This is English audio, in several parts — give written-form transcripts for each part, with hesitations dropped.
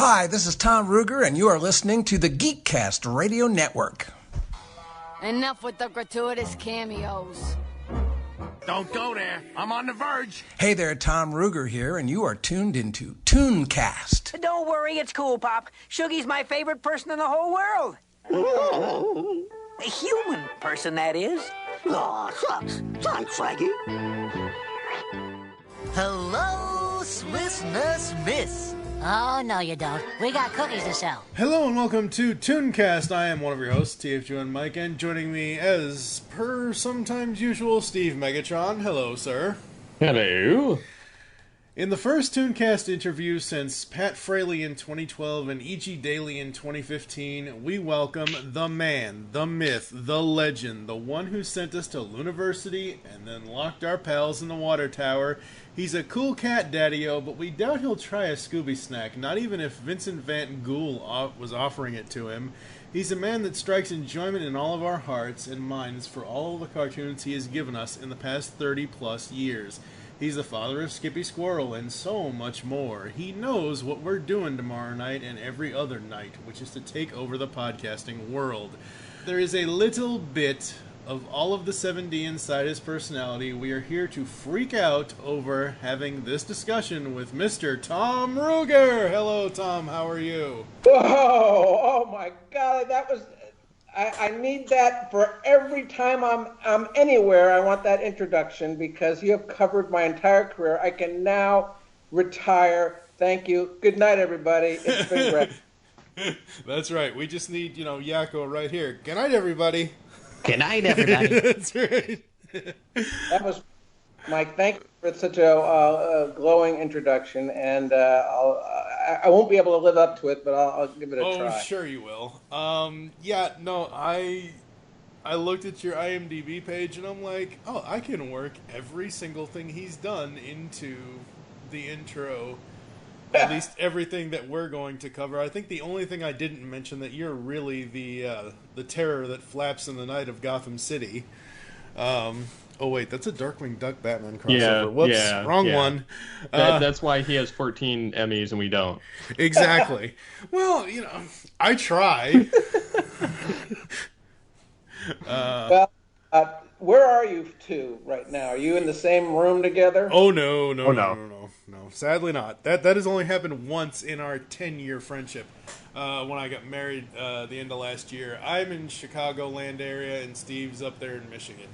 Hi, this is Tom Ruegger, and you are listening to the GeekCast Radio Network. Enough with the gratuitous cameos. Don't go there. I'm on the verge. Hey there, Tom Ruegger here, and you are tuned into ToonCast. Don't worry, it's cool, Pop. Sugy's my favorite person in the whole world. A human person, that is. Aw, shucks. Sounds fraggy. Hello, listeners, miss. Oh, no, you don't. We got cookies to sell. Hello and welcome to ToonCast. I am one of your hosts, TFG and Mike, and joining me, as per sometimes usual, Steve Megatron. Hello, sir. Hello. In the first ToonCast interview since Pat Fraley in 2012 and E.G. Daily in 2015, we welcome the man, the myth, the legend, the one who sent us to Luniversity and then locked our pals in the water tower. He's a cool cat, Daddy-O, but we doubt he'll try a Scooby snack, not even if Vincent Van Gogh was offering it to him. He's a man that strikes enjoyment in all of our hearts and minds for all the cartoons he has given us in the past 30-plus years. He's the father of Skippy Squirrel and so much more. He knows what we're doing tomorrow night and every other night, which is to take over the podcasting world. There is a little bit of all of the 7D inside his personality. We are here to freak out over having this discussion with Mr. Tom Ruegger. Hello, Tom. How are you? Whoa! Oh my God! That was. I need that for every time I'm anywhere. I want that introduction because you have covered my entire career. I can now retire. Thank you. Good night, everybody. It's been great. That's right. We just need, Yakko right here. Good night, everybody. Good night, everybody. That's right. That was Mike. Thank you for such a glowing introduction, and I won't be able to live up to it, but I'll give it a try. Oh, sure you will. I looked at your IMDb page, and I'm like, oh, I can work every single thing he's done into the intro. At least everything that we're going to cover. I think the only thing I didn't mention that you're really the terror that flaps in the night of Gotham City. Oh, wait, that's a Darkwing Duck Batman crossover. Yeah, Whoops, wrong one. That's why he has 14 Emmys and we don't. Exactly. Well, I try. Where are you two right now? Are you in the same room together? Oh, no. Sadly not. That has only happened once in our 10-year friendship. When I got married the end of last year. I'm in Chicagoland area, and Steve's up there in Michigan.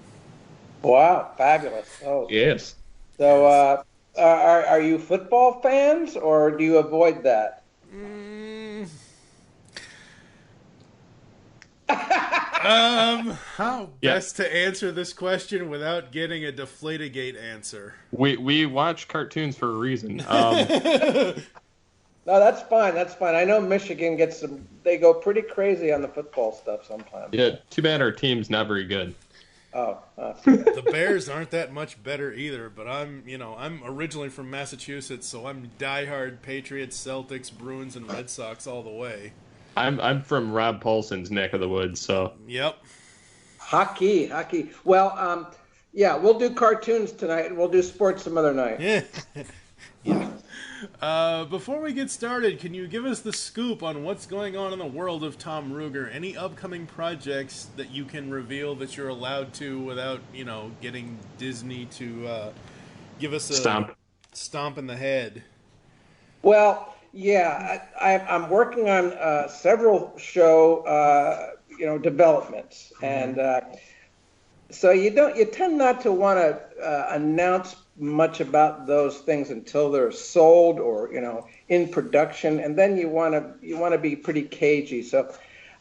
Wow, fabulous. Oh. Yes. So, are you football fans, or do you avoid that? How best to answer this question without getting a Deflategate answer? We watch cartoons for a reason. No, that's fine. That's fine. I know Michigan they go pretty crazy on the football stuff sometimes. Yeah, too bad our team's not very good. Oh. The Bears aren't that much better either, but I'm originally from Massachusetts, so I'm diehard Patriots, Celtics, Bruins, and Red Sox all the way. I'm from Rob Paulson's neck of the woods, so. Yep. Hockey. Well, we'll do cartoons tonight, and we'll do sports some other night. Yeah. Before we get started, can you give us the scoop on what's going on in the world of Tom Ruegger? Any upcoming projects that you can reveal that you're allowed to without, getting Disney to give us a stomp in the head? Well, yeah, I'm working on several show, developments, and so you tend not to want to announce much about those things until they're sold or in production, and then you want to be pretty cagey. So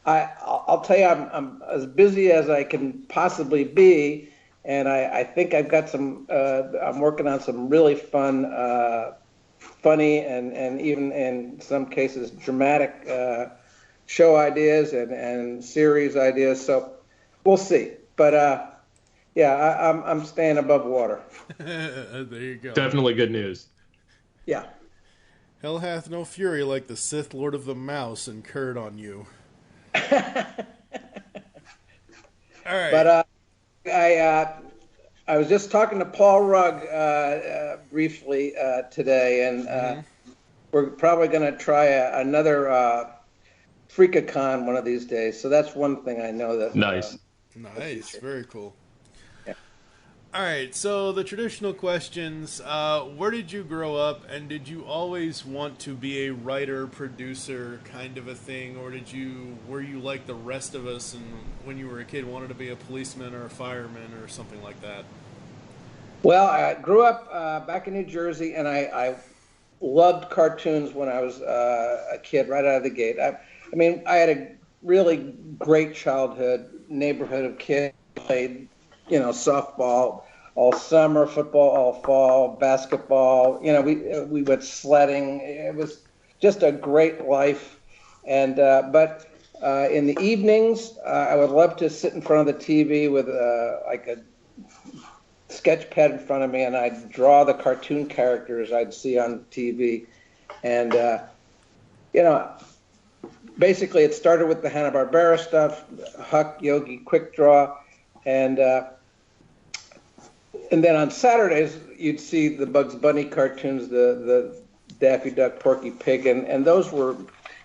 I'll tell you, I'm as busy as I can possibly be, and I think I've got I'm working on some really funny and even in some cases dramatic show ideas and series ideas. So we'll see, but. I'm staying above water. There you go. Definitely good news. Yeah. Hell hath no fury like the Sith Lord of the Mouse incurred on you. All right. But I was just talking to Paul Rugg briefly today, and we're probably going to try another Freakacon one of these days. So that's one thing I know that. Nice. Nice. Very cool. Yeah. All right, so the traditional questions. Where did you grow up, and did you always want to be a writer, producer kind of a thing, or were you like the rest of us and when you were a kid wanted to be a policeman or a fireman or something like that? Well, I grew up back in New Jersey, and I loved cartoons when I was a kid right out of the gate. I mean, I had a really great childhood, neighborhood of kids, played, softball all summer, football all fall, basketball. We went sledding. It was just a great life. And but in the evenings, I would love to sit in front of the TV with like a sketch pad in front of me, and I'd draw the cartoon characters I'd see on TV. And basically it started with the Hanna-Barbera stuff, Huck, Yogi, Quick Draw, and then on Saturdays you'd see the Bugs Bunny cartoons, the Daffy Duck, Porky Pig, and those were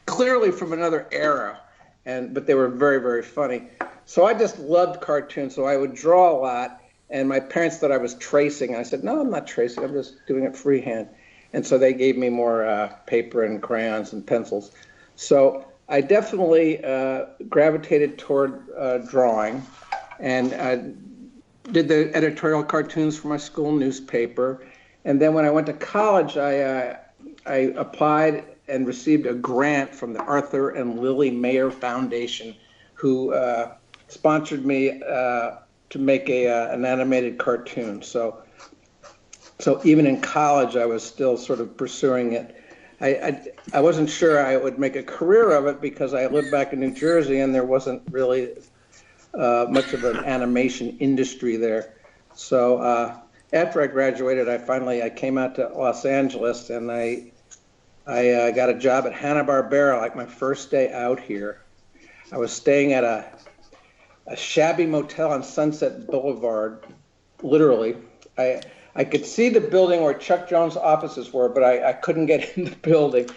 clearly from another era, but they were very, very funny. So I just loved cartoons, so I would draw a lot, and my parents thought I was tracing. I said, no, I'm not tracing, I'm just doing it freehand. And so they gave me more paper and crayons and pencils. So I definitely gravitated toward drawing, and I did the editorial cartoons for my school newspaper. And then when I went to college, I applied and received a grant from the Arthur and Lily Mayer Foundation, who sponsored me to make an animated cartoon. So even in college, I was still sort of pursuing it. I wasn't sure I would make a career of it because I lived back in New Jersey and there wasn't really much of an animation industry there. So after I graduated, I came out to Los Angeles, and I got a job at Hanna-Barbera, like my first day out here. I was staying at a shabby motel on Sunset Boulevard, literally. I could see the building where Chuck Jones' offices were, but I couldn't get in the building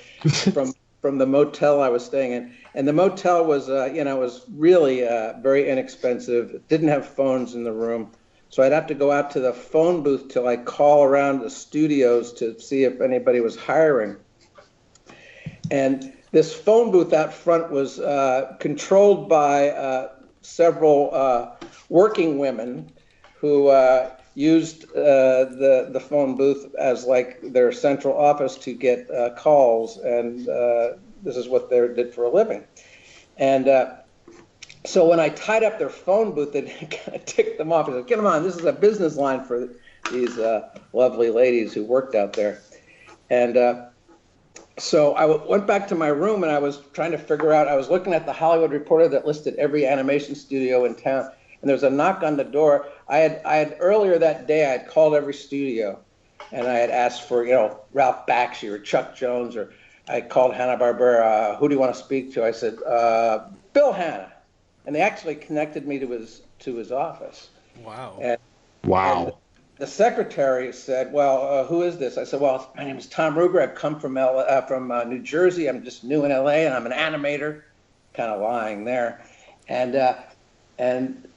from the motel I was staying in. And the motel was, was really very inexpensive. It didn't have phones in the room. So I'd have to go out to the phone booth till I call around the studios to see if anybody was hiring. And this phone booth out front was controlled by several working women who used the phone booth as like their central office to get calls, and this is what they did for a living. And so when I tied up their phone booth, it kind of ticked them off. I said, "Get them on, this is a business line for these lovely ladies who worked out there." And so I went back to my room, and I was trying to figure out, I was looking at the Hollywood Reporter that listed every animation studio in town, and there was a knock on the door. I had earlier that day, I had called every studio, and I had asked for, Ralph Bakshi or Chuck Jones, or I called Hanna-Barbera, who do you want to speak to? I said, Bill Hanna. And they actually connected me to his office. Wow. Wow. And the secretary said, well, who is this? I said, well, my name is Tom Ruegger. I've come from New Jersey. I'm just new in LA, and I'm an animator. Kind of lying there. And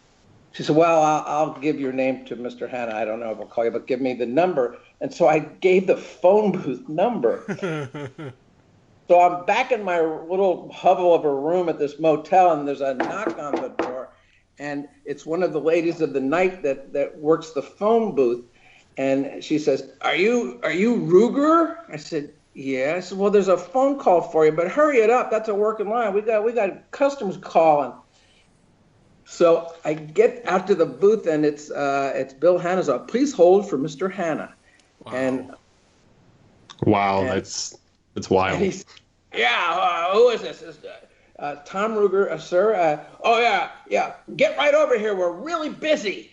she said, well, I'll give your name to Mr. Hanna. I don't know if I'll call you, but give me the number. And so I gave the phone booth number. So I'm back in my little hovel of a room at this motel, and there's a knock on the door. And it's one of the ladies of the night that works the phone booth. And she says, Are you Ruegger? I said, yeah. I said, well, there's a phone call for you, but hurry it up. That's a working line. We got customers calling. So I get out to the booth, and it's Bill Hanna's up. Please hold for Mr. Hanna. Wow. Wow, that's wild. And who is this? Tom Ruegger, sir. Oh, yeah. Get right over here. We're really busy.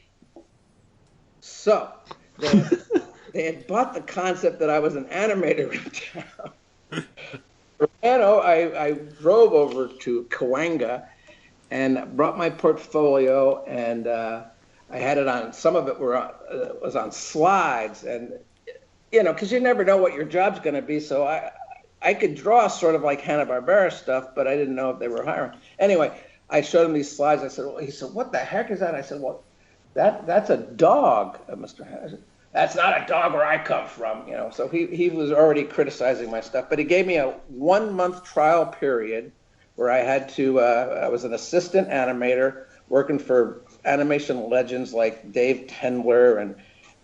So they had bought the concept that I was an animator in town. I drove over to Cahuenga and brought my portfolio, and I had it on, some of it was on slides, and, because you never know what your job's going to be, so I could draw sort of like Hanna-Barbera stuff, but I didn't know if they were hiring. Anyway, I showed him these slides. I said, well, he said, what the heck is that? I said, well, that's a dog, Mr. Hanna. That's not a dog where I come from, you know. So he was already criticizing my stuff, but he gave me a 1-month trial period where I had to, I was an assistant animator working for animation legends like Dave Tendler and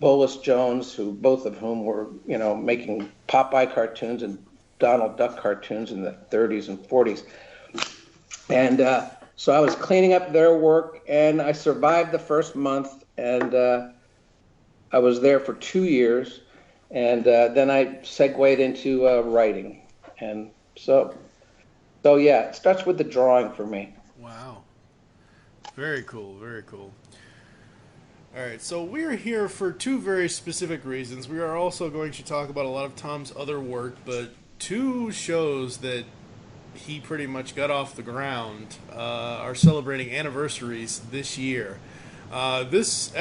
Bolus Jones, who both of whom were, you know, making Popeye cartoons and Donald Duck cartoons in the 30s and 40s. And so I was cleaning up their work, and I survived the first month, and I was there for 2 years, and then I segued into writing. And so yeah, it starts with the drawing for me. Wow. Very cool, very cool. All right, so we're here for 2 very specific reasons. We are also going to talk about a lot of Tom's other work, but 2 shows that he pretty much got off the ground are celebrating anniversaries this year. This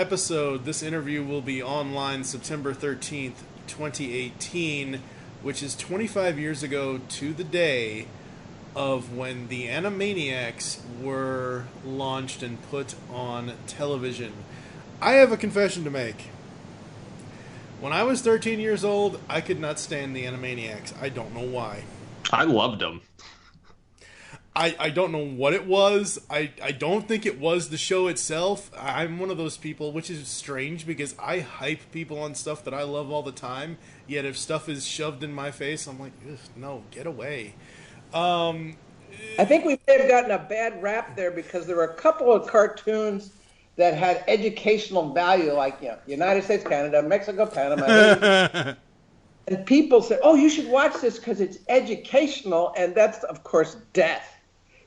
interview will be online September 13th, 2018, which is 25 years ago to the day of when the Animaniacs were launched and put on television. I have a confession to make. When I was 13 years old, I could not stand the Animaniacs. I don't know why. I loved them. I don't know what it was. I don't think it was the show itself. I'm one of those people, which is strange because I hype people on stuff that I love all the time, yet if stuff is shoved in my face, I'm like, no, get away. I think we may have gotten a bad rap there because there were a couple of cartoons that had educational value, like, you know, United States, Canada, Mexico, Panama. And people said, oh, you should watch this because it's educational, and that's, of course, death.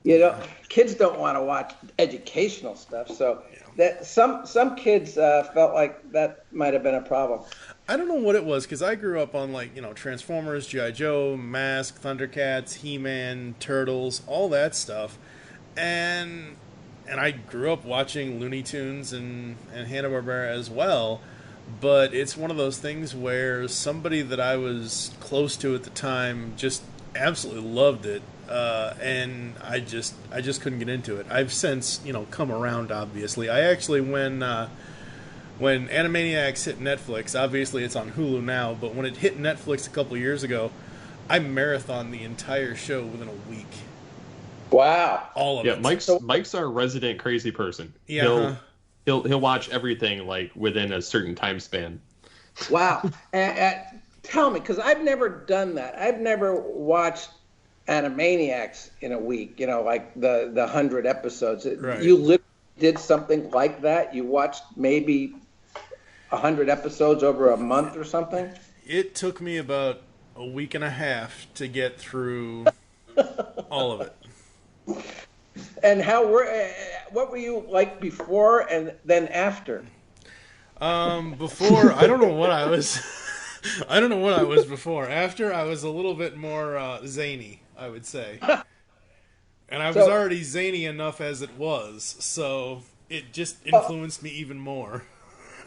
You know, kids don't want to watch educational stuff, so that some kids felt like that might have been a problem. I don't know what it was, because I grew up on, like, you know, Transformers, G.I. Joe, Mask, Thundercats, He-Man, Turtles, all that stuff. And I grew up watching Looney Tunes and Hanna-Barbera as well. But it's one of those things where somebody that I was close to at the time just absolutely loved it. And I just couldn't get into it. I've since, you know, come around, obviously. I actually, when Animaniacs hit Netflix, obviously it's on Hulu now, but when it hit Netflix a couple years ago, I marathoned the entire show within a week. Wow. All of it. Yeah, Mike's our resident crazy person. Yeah. He'll watch everything, like, within a certain time span. Wow. Tell me, because I've never done that. I've never watched Animaniacs in a week, you know, like the 100 episodes. Right. You literally did something like that? You watched maybe 100 episodes over a month or something? It took me about a week and a half to get through all of it. And what were you like before and then after? Before, I don't know what I was. I don't know what I was before. After, I was a little bit more zany, I would say. And I was already zany enough as it was, so it just influenced me even more.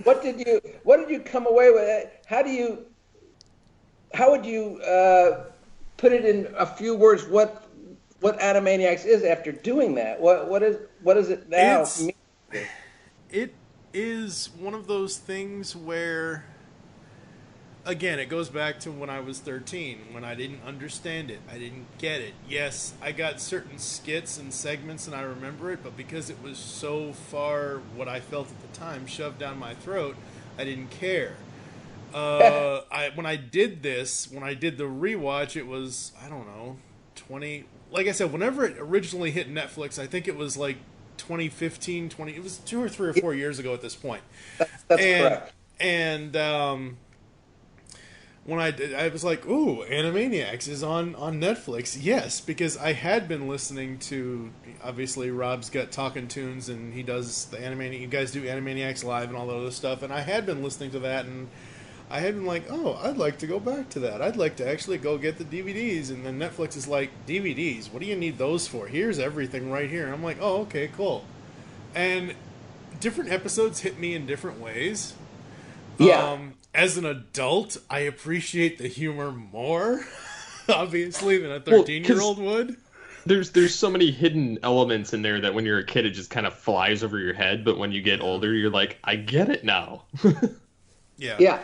What did you come away with? How would you put it in a few words? What Animaniacs is after doing that? What is it now? It is one of those things where, again, it goes back to when I was 13, when I didn't understand it. I didn't get it. Yes, I got certain skits and segments and I remember it, but because it was so far what I felt at the time shoved down my throat, I didn't care. When I did the rewatch, it was, I don't know, 20... Like I said, whenever it originally hit Netflix, I think it was like 2015, it was 2 or 3 or 4 years ago at this point. That's correct. And when I was like, ooh, Animaniacs is on Netflix. Yes, because I had been listening to, obviously, Rob's got Talking Tunes, and he does the you guys do Animaniacs Live and all that other stuff, and I had been listening to that, and I had been like, oh, I'd like to go back to that. I'd like to actually go get the DVDs. And then Netflix is like, DVDs? What do you need those for? Here's everything right here. And I'm like, oh, okay, cool. And different episodes hit me in different ways. Yeah. As an adult, I appreciate the humor more. obviously, than a 13-year-old would. There's so many hidden elements in there that when you're a kid, it just kind of flies over your head. But when you get older, you're like, I get it now. Yeah. Yeah.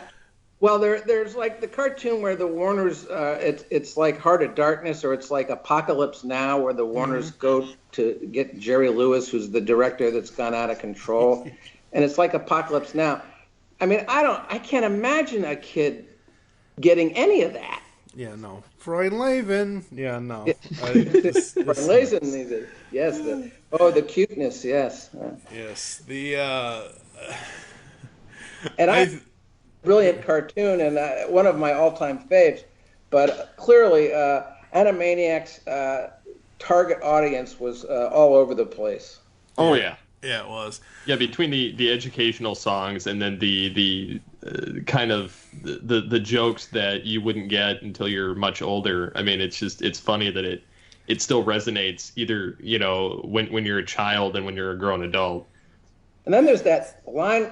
Well, there's like the cartoon where the Warners, it's like Heart of Darkness, or it's like Apocalypse Now, where the Warners go to get Jerry Lewis, who's the director that's gone out of control, and it's like Apocalypse Now. I mean, I can't imagine a kid getting any of that. Yeah, no. Freudleben. Yeah, no. Freudleben, yes. The cuteness, yes. Yes. Brilliant cartoon and one of my all-time faves, but clearly Animaniacs' target audience was all over the place. Oh yeah. Yeah, it was. Yeah, between the educational songs and then the kind of the jokes that you wouldn't get until you're much older. I mean, it's funny that it still resonates either, when you're a child and when you're a grown adult. And then there's that line,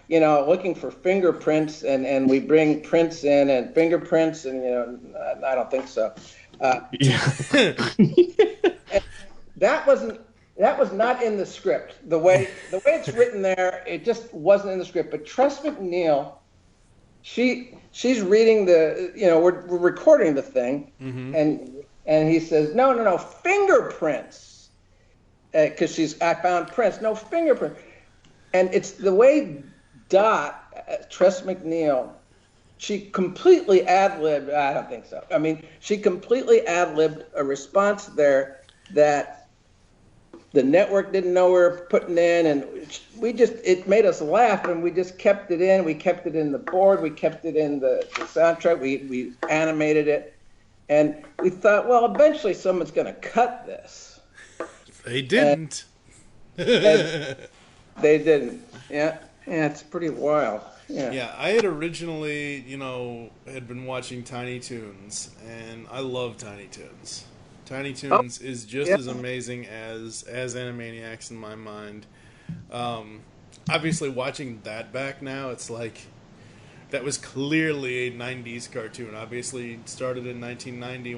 looking for fingerprints, and we bring prints in and fingerprints, and I don't think so. That was not in the script. The way it's written there, it just wasn't in the script. But Tress MacNeille, she's reading we're recording the thing, and he says, no, fingerprints, because I found prints, no fingerprint, and it's the way Tress MacNeille, she completely ad-libbed. I don't think so. I mean, she completely ad-libbed a response there that the network didn't know we were putting in, and it made us laugh, and we just kept it in. We kept it in the board. We kept it in the soundtrack. We animated it, and we thought, well, eventually someone's going to cut this. They didn't. And they didn't. Yeah, it's pretty wild. Yeah, I had originally, had been watching Tiny Toons, and I love Tiny Toons. Tiny Toons is just as amazing as Animaniacs in my mind. Obviously, watching that back now, it's like that was clearly a 90s cartoon. Obviously, it started in 1990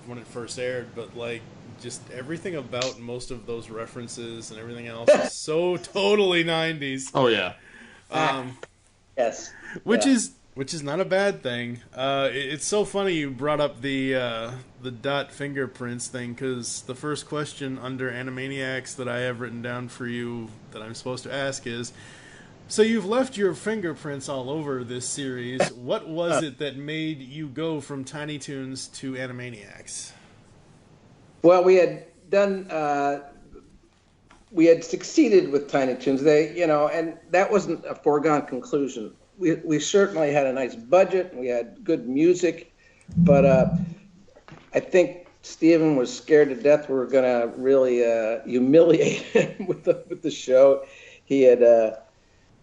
when it first aired, but like just everything about most of those references and everything else is so totally 90s. Oh yeah. Yes. Which is not a bad thing. It's so funny you brought up the dot fingerprints thing, because the first question under Animaniacs that I have written down for you that I'm supposed to ask is, so you've left your fingerprints all over this series. What was it that made you go from Tiny Toons to Animaniacs? Well, we had succeeded with Tiny Toons. And that wasn't a foregone conclusion. We certainly had a nice budget. We had good music, but I think Steven was scared to death we were going to really humiliate him with the show. He had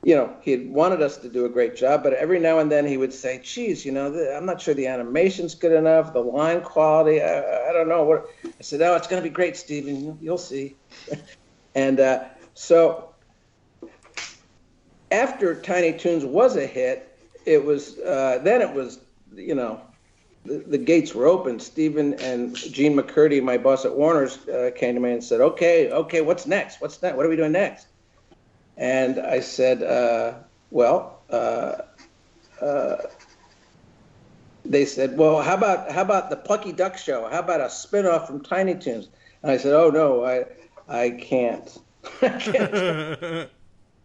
wanted us to do a great job, but every now and then he would say, "Geez, I'm not sure the animation's good enough, the line quality. I don't know what." I said, "Oh, it's going to be great, Steven. You'll see." And so after Tiny Toons was a hit, it was the gates were open. Stephen and Gene McCurdy, my boss at Warner's, came to me and said, okay, what's next? What are we doing next? And I said, they said, well, how about the Plucky Duck Show? How about a spinoff from Tiny Toons? And I said, oh no, I can't. I can't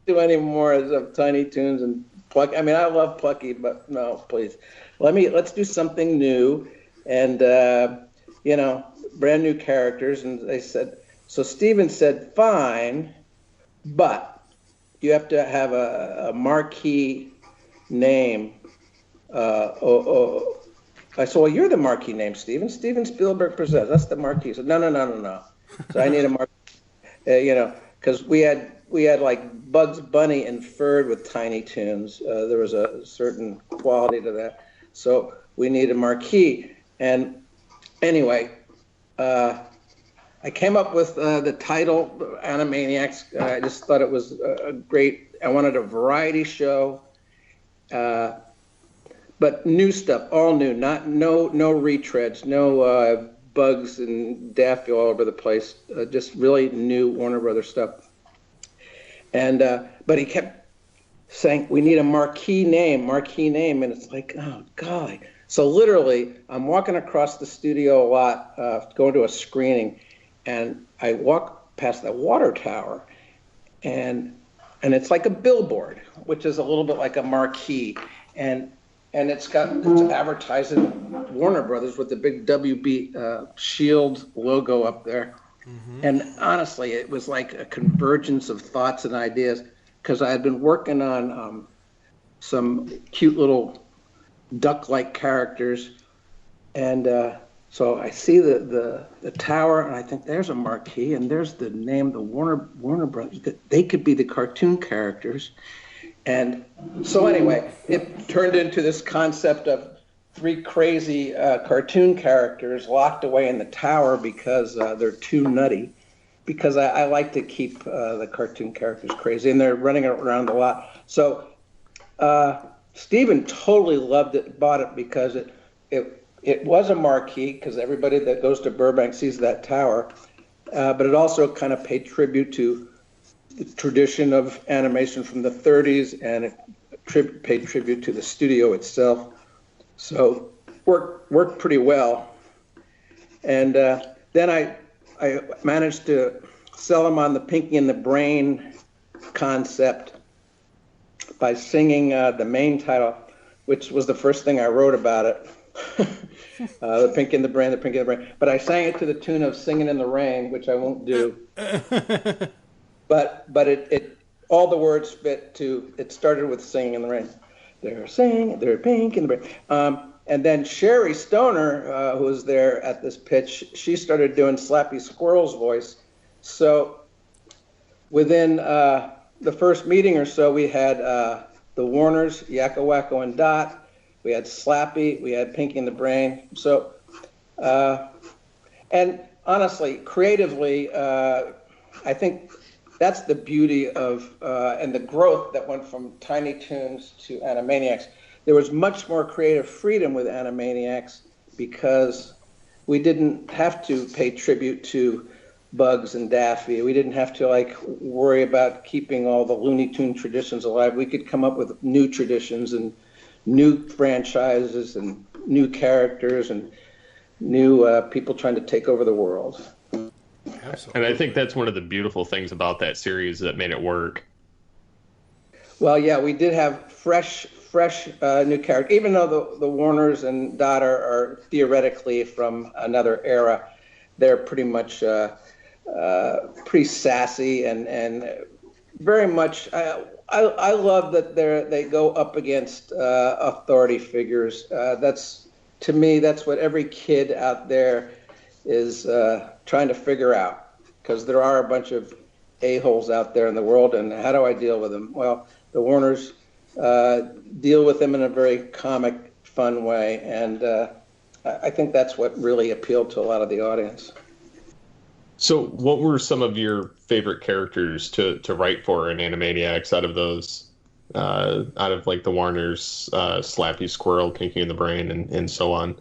do any more of Tiny Toons and Plucky. I mean, I love Plucky, but no, please. Let's do something new and, brand new characters. And they said, so Steven said, fine, but you have to have a marquee name. I said, well, you're the marquee name, Steven. Steven Spielberg Presents. That's the marquee. So no. So I need a marquee, because we had like Bugs Bunny inferred with Tiny Toons. There was a certain quality to that. So we need a marquee. And anyway, I came up with the title, Animaniacs. I just thought it was a great, I wanted a variety show. But but new stuff, all new, no retreads, no Bugs and Daffy all over the place, just really new Warner Brothers stuff. And but he kept saying, we need a marquee name, and it's like, oh golly. So literally, I'm walking across the studio a lot, going to a screening, and I walk past the water tower, and it's like a billboard, which is a little bit like a marquee, and it's advertising Warner Brothers with the big WB Shield logo up there. Mm-hmm. And honestly, it was like a convergence of thoughts and ideas, because I had been working on some cute little duck-like characters, and so I see the tower, and I think there's a marquee, and there's the name, the Warner Brothers. They could be the cartoon characters. And so anyway, it turned into this concept of 3 crazy cartoon characters locked away in the tower because they're too nutty. Because I like to keep the cartoon characters crazy, and they're running around a lot. So Stephen totally loved it, bought it because it was a marquee, because everybody that goes to Burbank sees that tower, but it also kind of paid tribute to the tradition of animation from the 30s, and it paid tribute to the studio itself. So worked pretty well. And then I managed to sell them on the Pinky and the Brain concept by singing the main title, which was the first thing I wrote about it. The Pinky and the Brain, the Pinky and the Brain. But I sang it to the tune of Singing in the Rain, which I won't do. But it all the words fit to, it started with Singing in the Rain. They're singing, they're Pinky and the Brain. And then Sherry Stoner, who was there at this pitch, she started doing Slappy Squirrel's voice. So within the first meeting or so, we had the Warners, Yakko, Wacko, and Dot. We had Slappy, we had Pinky and the Brain. So, and honestly, creatively, I think that's the beauty of, and the growth that went from Tiny Toons to Animaniacs. There was much more creative freedom with Animaniacs because we didn't have to pay tribute to Bugs and Daffy. We didn't have to worry about keeping all the Looney Tune traditions alive. We could come up with new traditions and new franchises and new characters and new people trying to take over the world. Absolutely. And I think that's one of the beautiful things about that series that made it work. Well, yeah, we did have fresh new characters, even though the Warners and Dot are theoretically from another era. They're pretty much pretty sassy and very much. I love that they go up against authority figures. That's, to me, that's what every kid out there is trying to figure out, because there are a bunch of a-holes out there in the world, and how do I deal with them? Well, the Warners deal with them in a very comic, fun way, and I think that's what really appealed to a lot of the audience. So what were some of your favorite characters to write for in Animaniacs out of those, out of the Warners, Slappy Squirrel, Pinky and the Brain, and so on?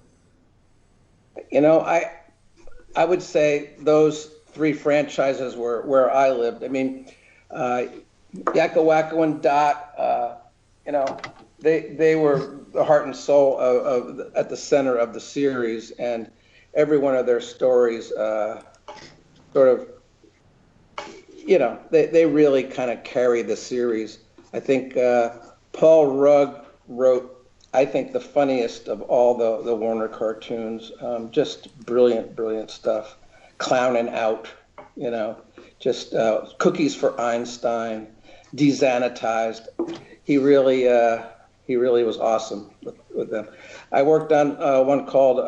I would say those 3 franchises were where I lived. I mean, Yakko, Wacko, and Dot, they were the heart and soul of at the center of the series, and every one of their stories sort of, they really kind of carry the series. I think Paul Rugg wrote, I think, the funniest of all the Warner cartoons. Just brilliant stuff. Clowning out, just Cookies for Einstein, Desanitized. He really was awesome with them. I worked on one called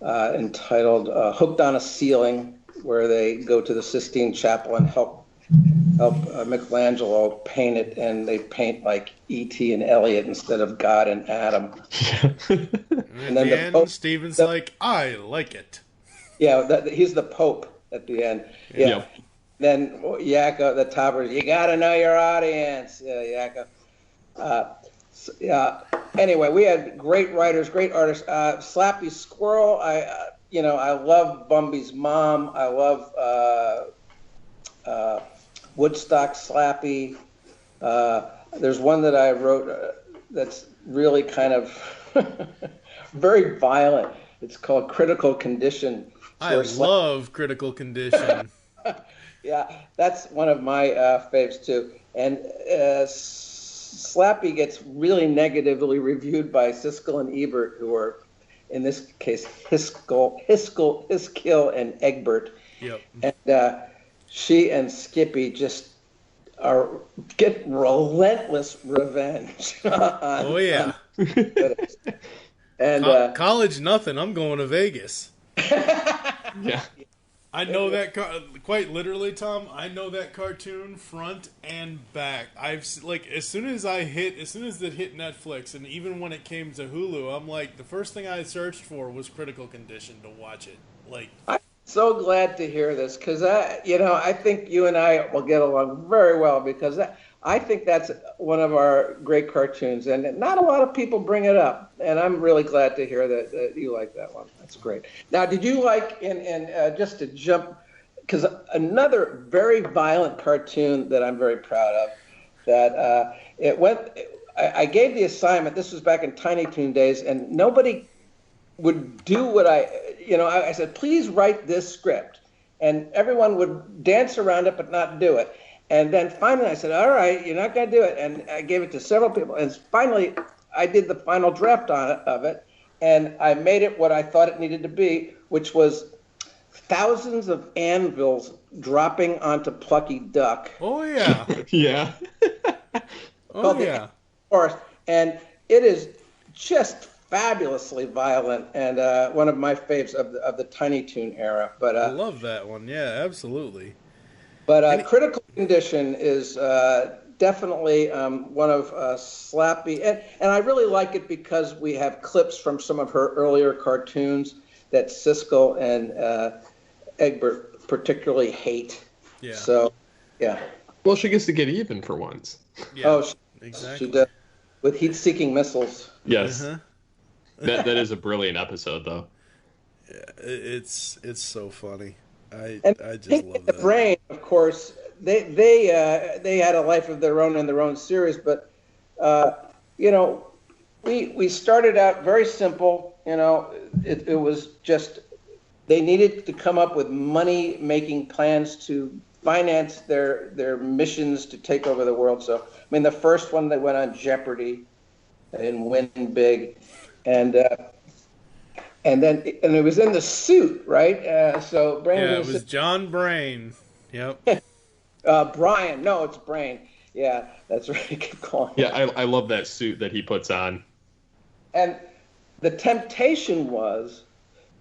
entitled Hooked on a Ceiling, where they go to the Sistine Chapel and help Michelangelo paint it, and they paint like E.T. and Elliot instead of God and Adam. And then the Pope, Stephen's like, I like it. Yeah, he's the Pope at the end. Yeah. Yep. Then Yakko, the topper, you got to know your audience, Yakko. Yeah. Anyway, we had great writers, great artists. Slappy Squirrel. I love Bumby's mom. I love Woodstock Slappy. There's one that I wrote that's really kind of very violent. It's called Critical Condition. I love Critical Condition. Yeah, that's one of my faves too. And Slappy gets really negatively reviewed by Siskel and Ebert, who are, in this case, Hiskill, and Egbert. Yep. And she and Skippy just get relentless revenge. Oh yeah. And college nothing. I'm going to Vegas. Yeah. I know that quite literally, Tom. I know that cartoon front and back. As soon as it hit Netflix, and even when it came to Hulu, I'm like, the first thing I searched for was Critical Condition to watch it. I'm so glad to hear this, because I think you and I will get along very well, because I think that's one of our great cartoons, and not a lot of people bring it up, and I'm really glad to hear that you like that one. That's great. Now, did you like, just to jump, because another very violent cartoon that I'm very proud of, that I gave the assignment, this was back in Tiny Toon days, and nobody would do what I said, please write this script, and everyone would dance around it but not do it. And then finally I said, all right, you're not going to do it. And I gave it to several people. And finally I did the final draft of it. And I made it what I thought it needed to be, which was thousands of anvils dropping onto Plucky Duck. Oh, yeah. Yeah. Oh, yeah. Forest. And it is just fabulously violent, and one of my faves of the Tiny Toon era. But I love that one. Yeah, absolutely. But Critical Condition is definitely one of Slappy, and I really like it because we have clips from some of her earlier cartoons that Siskel and Egbert particularly hate. Yeah. So, yeah. Well, she gets to get even for once. Yeah, exactly. She does, with heat-seeking missiles. Yes. Uh-huh. That is a brilliant episode, though. Yeah, it's so funny. I just love The that. Brain, of course, they had a life of their own in their own series, but we started out very simple. It was just they needed to come up with money-making plans to finance their missions to take over the world. So, I mean, the first one they went on Jeopardy and Win Big, and it was in the suit, right? So Brain. Yeah, it was John Brain. Yep. Brian. No, it's Brain. Yeah, that's right. I keep calling. Yeah, I love that suit that he puts on. And the temptation was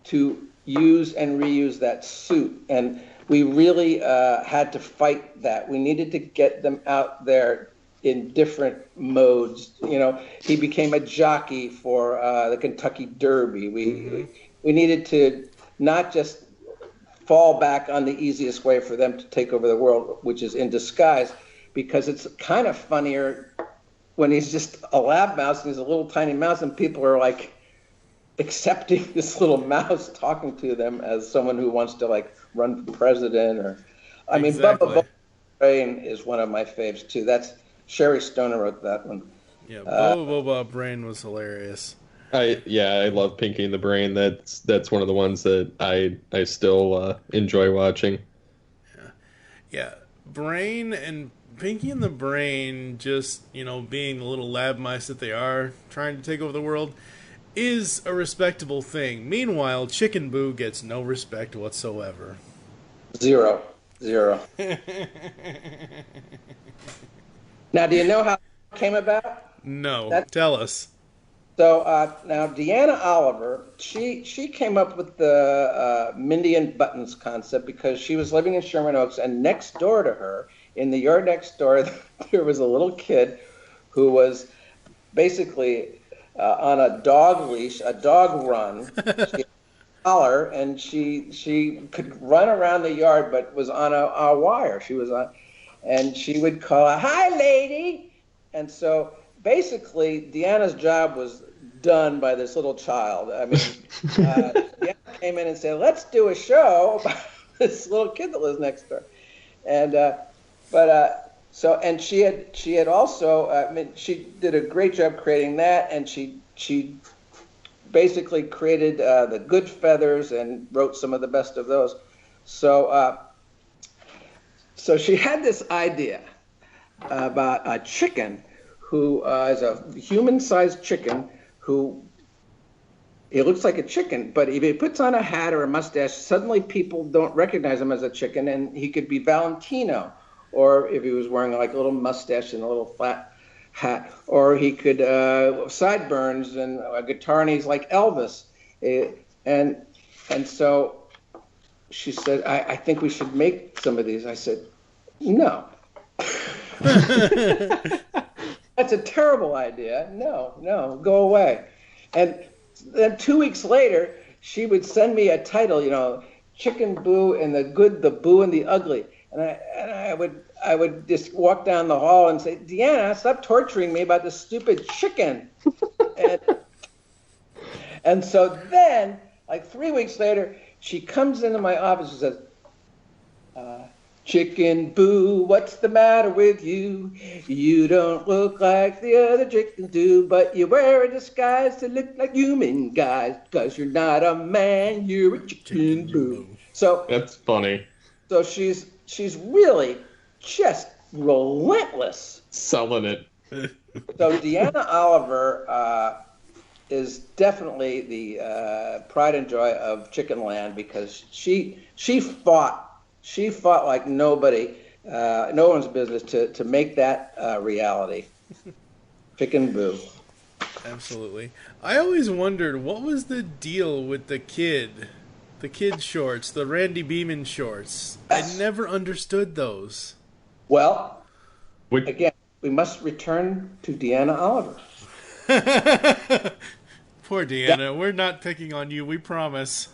to use and reuse that suit, and we really had to fight that. We needed to get them out there in different modes. He became a jockey for the Kentucky Derby. We needed to not just fall back on the easiest way for them to take over the world, which is in disguise, because it's kind of funnier when he's just a lab mouse and he's a little tiny mouse and people are like accepting this little mouse talking to them as someone who wants to like run for president. Or I mean, Bubba Brain is one of my faves too. That's Sherry Stoner wrote that one. Yeah, Bubba Brain was hilarious. I love Pinky and the Brain. That's one of the ones that I still enjoy watching. Yeah, Brain and Pinky and the Brain, just being the little lab mice that they are, trying to take over the world, is a respectable thing. Meanwhile, Chicken Boo gets no respect whatsoever. Zero. Now, do you know how it came about? No, tell us. So now Deanna Oliver, she came up with the Mindy and Buttons concept because she was living in Sherman Oaks, and next door to her, in the yard next door, there was a little kid who was basically on a dog leash, a dog run. She had a collar, and she could run around the yard, but was on a wire. She was on, and she would call out, "Hi, lady!" And so basically, Deanna's job was done by this little child. I mean, Deanna came in and said, "Let's do a show about this little kid that lives next door," and and she had also, I mean, she did a great job creating that, and she basically created the Good Feathers and wrote some of the best of those. So she had this idea about a chicken who is a human-sized chicken who, it looks like a chicken, but if he puts on a hat or a mustache, suddenly people don't recognize him as a chicken, and he could be Valentino, or if he was wearing like a little mustache and a little flat hat, or he could sideburns and a guitar, and he's like Elvis. And so she said, I think we should make some of these. I said, no. That's a terrible idea. No, go away. And then 2 weeks later, she would send me a title, Chicken Boo and the Good, the Boo and the Ugly. And I would just walk down the hall and say, Deanna, stop torturing me about this stupid chicken. and so then, like 3 weeks later, she comes into my office and says, Chicken Boo, what's the matter with you? You don't look like the other chickens do, but you wear a disguise to look like human guys, because you're not a man, you're a Chicken Boo. So that's funny. So she's really just relentless. Selling it. So Deanna Oliver is definitely the pride and joy of Chicken Land, because she fought like nobody, no one's business to make that reality. Chicken Boo. Absolutely. I always wondered, what was the deal with the kid shorts, the Randy Beeman shorts? I never understood those. Well, again, we must return to Deanna Oliver. Poor Deanna. We're not picking on you, we promise.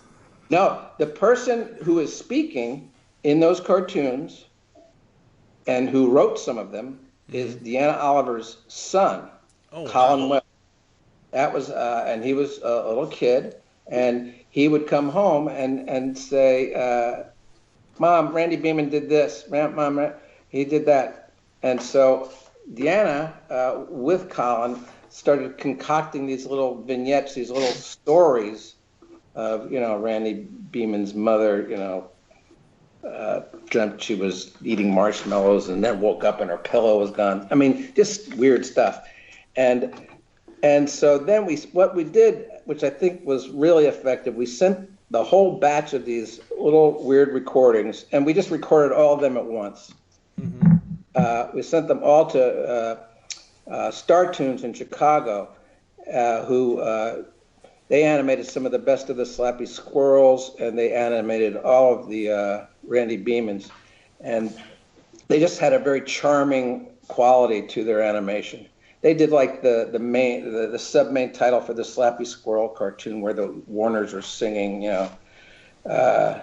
No, the person who is speaking in those cartoons and who wrote some of them is Deanna Oliver's son, Colin Webb. That was, and he was a little kid, and he would come home and say, Mom, Randy Beeman did this. Mom, he did that. And so Deanna, with Colin, started concocting these little vignettes, these little stories of, Randy Beeman's mother, dreamt she was eating marshmallows and then woke up and her pillow was gone. I mean, just weird stuff. And so then what we did, which I think was really effective, we sent the whole batch of these little weird recordings, and we just recorded all of them at once. We sent them all to Star Toons in Chicago, who they animated some of the best of the Slappy Squirrels, and they animated all of the Randy Beemans, and they just had a very charming quality to their animation. They did like the sub-main title for the Slappy Squirrel cartoon, where the Warners were singing, the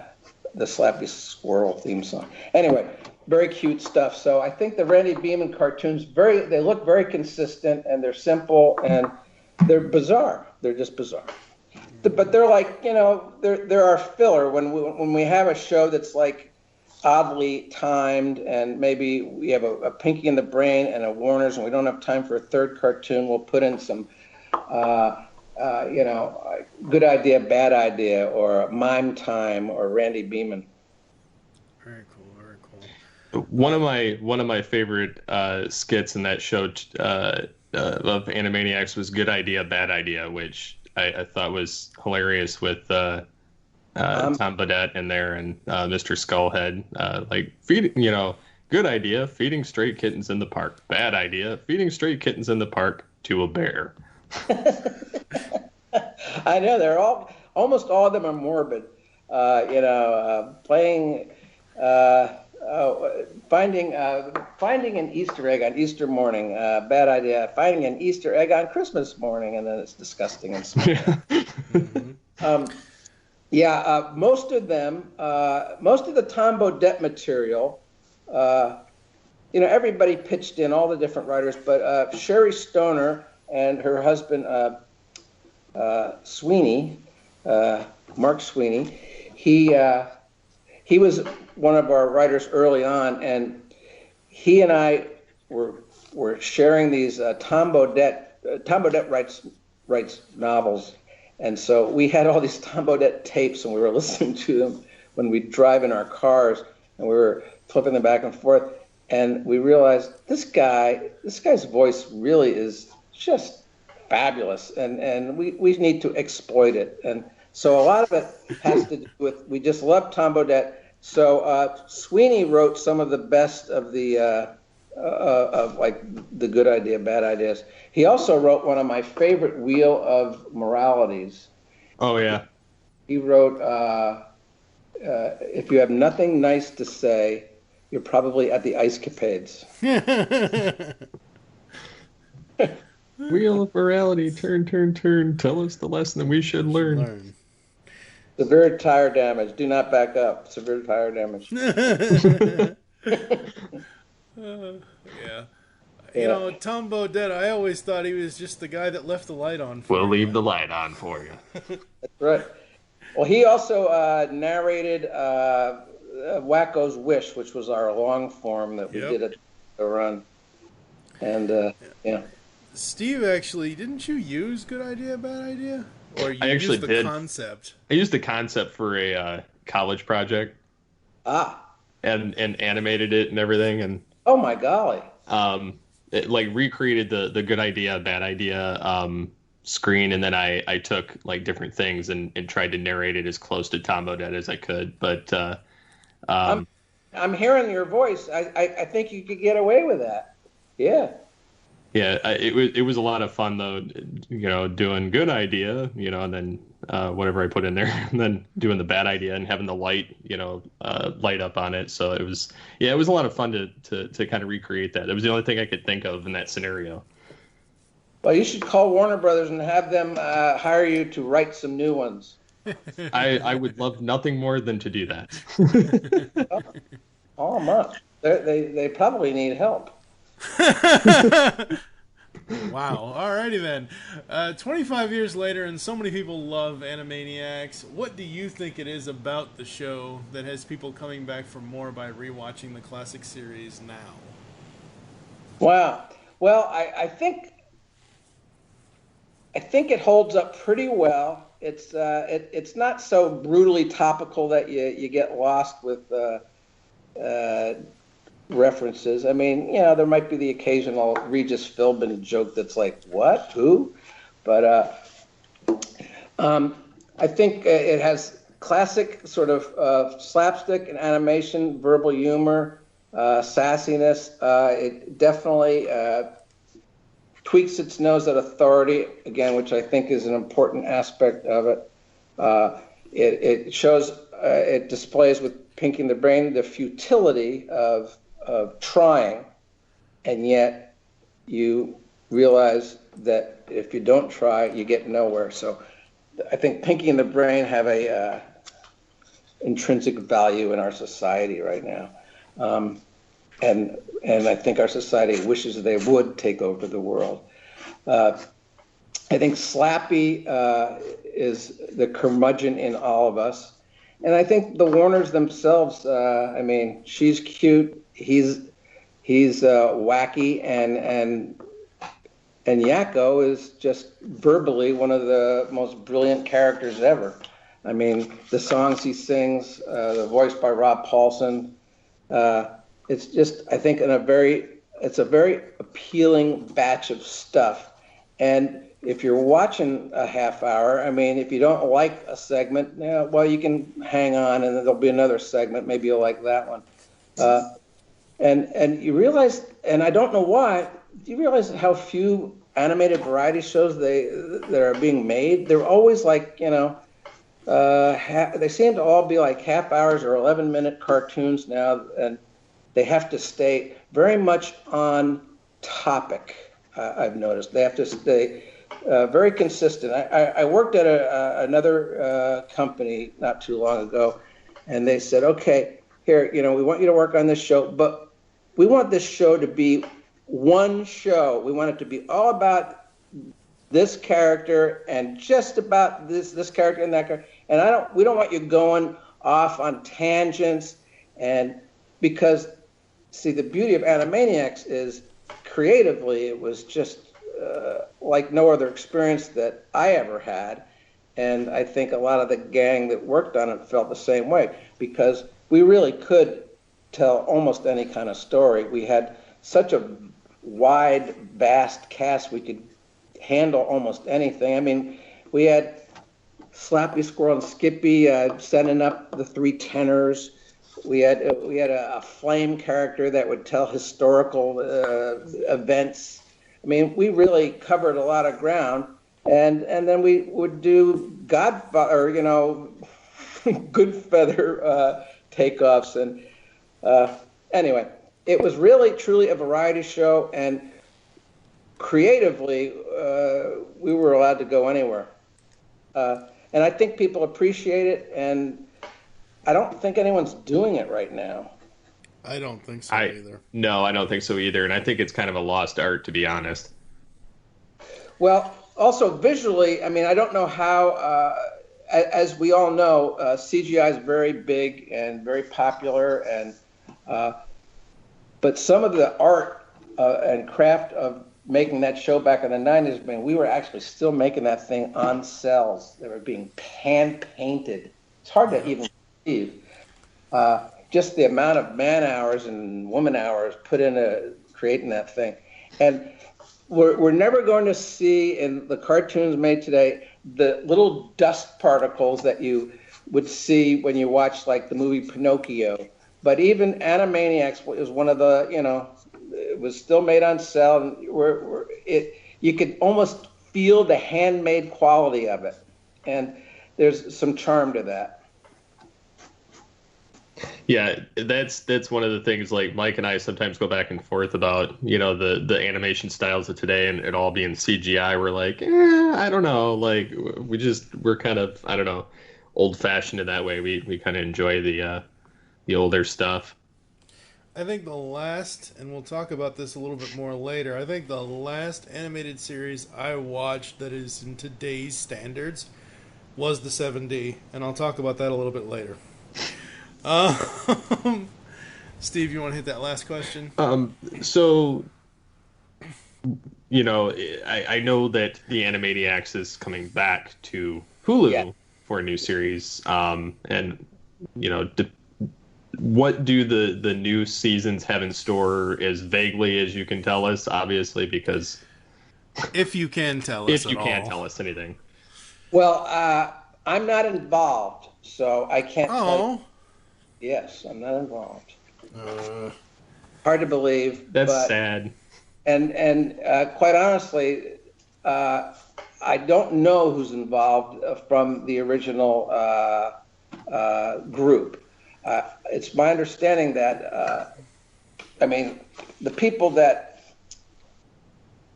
Slappy Squirrel theme song. Anyway, very cute stuff. So I think the Randy Beeman cartoons they look very consistent, and they're simple, and they're bizarre. They're just bizarre. But they're like, they're our filler when we have a show that's like oddly timed, and maybe we have a Pinky in the Brain and a Warner's, and we don't have time for a third cartoon. We'll put in some, good idea, bad idea, or mime time, or Randy Beeman. Very cool, very cool. One of my favorite skits in that show of Animaniacs was Good Idea, Bad Idea, which I thought was hilarious with Tom Bodette in there and Mr. Skullhead. Good idea, feeding stray kittens in the park. Bad idea, feeding stray kittens in the park to a bear. I know, almost all of them are morbid. Finding an Easter egg on Easter morning, bad idea. Finding an Easter egg on Christmas morning, and then it's disgusting and small. Most of the Tom Bodette material everybody pitched in, all the different writers, but Sherry Stoner and her husband Sweeney, Mark Sweeney, he was one of our writers early on, and he and I were sharing these Tom Bodett writes novels, and so we had all these Tom Bodett tapes, and we were listening to them when we drive in our cars, and we were flipping them back and forth, and we realized this guy's voice really is just fabulous, and we need to exploit it. And so a lot of it has to do with, we just love Tom Bodett. So Sweeney wrote some of the best of the of like the good idea, bad ideas. He also wrote one of my favorite Wheel of Moralities. Oh yeah. He wrote, if you have nothing nice to say, you're probably at the Ice Capades. Wheel of morality, turn, turn, turn. Tell us the lesson that we should learn. Severe tire damage. Do not back up. Severe tire damage. Yeah. You know, Tom Bodett, I always thought he was just the guy that left the light on for you. We'll leave the light on for you. That's right. Well, he also narrated Wacko's Wish, which was our long form that we did at the run. And, Steve, actually, didn't you use Good Idea, Bad Idea? Or you I actually used the did. concept? I used the concept for a college project. And animated it and everything. And oh, my golly. It, like, recreated the Good Idea, Bad Idea screen, and then I took, like, different things and tried to narrate it as close to Tom Bodett as I could. But I'm hearing your voice. I think you could get away with that. Yeah. Yeah, it was a lot of fun though, doing Good Idea, and then whatever I put in there, and then doing the Bad Idea and having the light, light up on it. So it was a lot of fun to kind of recreate that. It was the only thing I could think of in that scenario. Well, you should call Warner Brothers and have them hire you to write some new ones. I would love nothing more than to do that. Oh, much. They probably need help. Wow. Alrighty then. 25 years later, and so many people love Animaniacs. What do you think it is about the show that has people coming back for more by rewatching the classic series now? Wow. Well, I think it holds up pretty well. It's not so brutally topical that you get lost with references. I mean, there might be the occasional Regis Philbin joke that's like, what? Who? But I think it has classic sort of slapstick and animation, verbal humor, sassiness. It definitely tweaks its nose at authority, again, which I think is an important aspect of it. It shows, it displays with Pinky and the Brain the futility of trying, and yet you realize that if you don't try, you get nowhere. So I think Pinky and the Brain have a intrinsic value in our society right now. And I think our society wishes they would take over the world. I think Slappy is the curmudgeon in all of us. And I think the Warners themselves, she's cute. He's wacky, and Yakko is just verbally one of the most brilliant characters ever. I mean, the songs he sings, the voice by Rob Paulson, it's just, I think, it's a very appealing batch of stuff. And if you're watching a half hour, if you don't like a segment, you can hang on, and then there'll be another segment. Maybe you'll like that one. And you realize, and I don't know why, do you realize how few animated variety shows that are being made? They're always like, they seem to all be like half hours or 11-minute cartoons now, and they have to stay very much on topic. I've noticed they have to stay very consistent. I worked at another company not too long ago, and they said, okay, here, we want you to work on this show, but we want this show to be one show. We want it to be all about this character and just about this character and that character. And we don't want you going off on tangents. And because, see, the beauty of Animaniacs is creatively it was just like no other experience that I ever had. And I think a lot of the gang that worked on it felt the same way, because we really could tell almost any kind of story. We had such a wide, vast cast, we could handle almost anything. I mean, we had Slappy Squirrel and Skippy sending up the three tenors. We had a flame character that would tell historical events. I mean, we really covered a lot of ground. And then we would do Godfather, you know, Good Feather takeoffs. And anyway, it was really, truly a variety show. And creatively, we were allowed to go anywhere. And I think people appreciate it. And I don't think anyone's doing it right now. I don't think so either. No, I don't think so either. And I think it's kind of a lost art, to be honest. Well, also visually, I mean, I don't know how, as we all know, CGI is very big and very popular, and but some of the art and craft of making that show back in the 90s, man, we were actually still making that thing on cells. They were being hand-painted. It's hard to even believe. Just the amount of man hours and woman hours put into creating that thing. And we're never going to see in the cartoons made today the little dust particles that you would see when you watch like the movie Pinocchio. But even Animaniacs was one of the, you know, it was still made on cell, and you could almost feel the handmade quality of it. And there's some charm to that. Yeah, that's one of the things, like Mike and I sometimes go back and forth about, you know, the animation styles of today and it all being CGI. We're like, I don't know, like we're kind of, I don't know, old fashioned in that way. We kind of enjoy the older stuff. I think the last, and we'll talk about this a little bit more later, I think the last animated series I watched that is in today's standards was the 7D, and I'll talk about that a little bit later. Steve, you want to hit that last question? So, you know, I know that the Animaniacs is coming back to Hulu for a new series. And, you know, what do the new seasons have in store as vaguely as you can tell us, obviously, because... If you can tell us If you can't tell us anything. Well, I'm not involved, so I can't tell you. Yes, I'm not involved. Hard to believe. That's sad. And quite honestly, I don't know who's involved from the original group. It's my understanding that, I mean, the people that,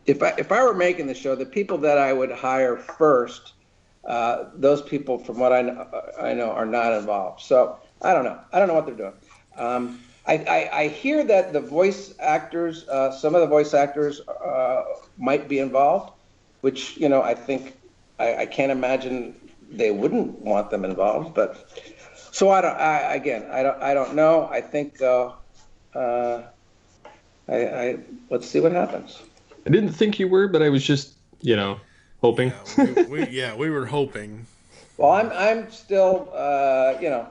if I were making the show, the people that I would hire first, those people, from what I know, are not involved. So I don't know. I don't know what they're doing. I hear that the voice actors, some of the voice actors might be involved, which, you know, I think I can't imagine they wouldn't want them involved. But so I don't know. I think let's see what happens. I didn't think you were, but I was just, you know, hoping. We were hoping. Well, I'm still, you know.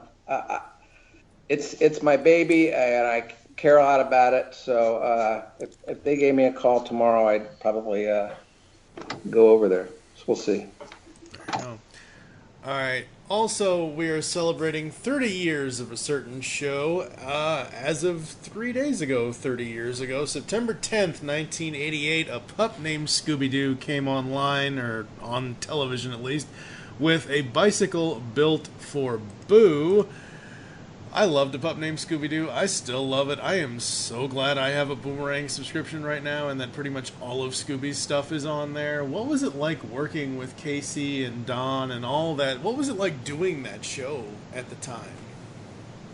It's my baby, and I care a lot about it. So if they gave me a call tomorrow, I'd probably go over there. So we'll see. All right. Also, we are celebrating 30 years of a certain show. As of 3 days ago, 30 years ago, September 10th, 1988, A Pup Named Scooby-Doo came online, or on television at least, with a bicycle built for Boo. I loved A Pup Named Scooby-Doo. I still love it. I am so glad I have a Boomerang subscription right now and that pretty much all of Scooby's stuff is on there. What was it like working with Casey and Don and all that? What was it like doing that show at the time?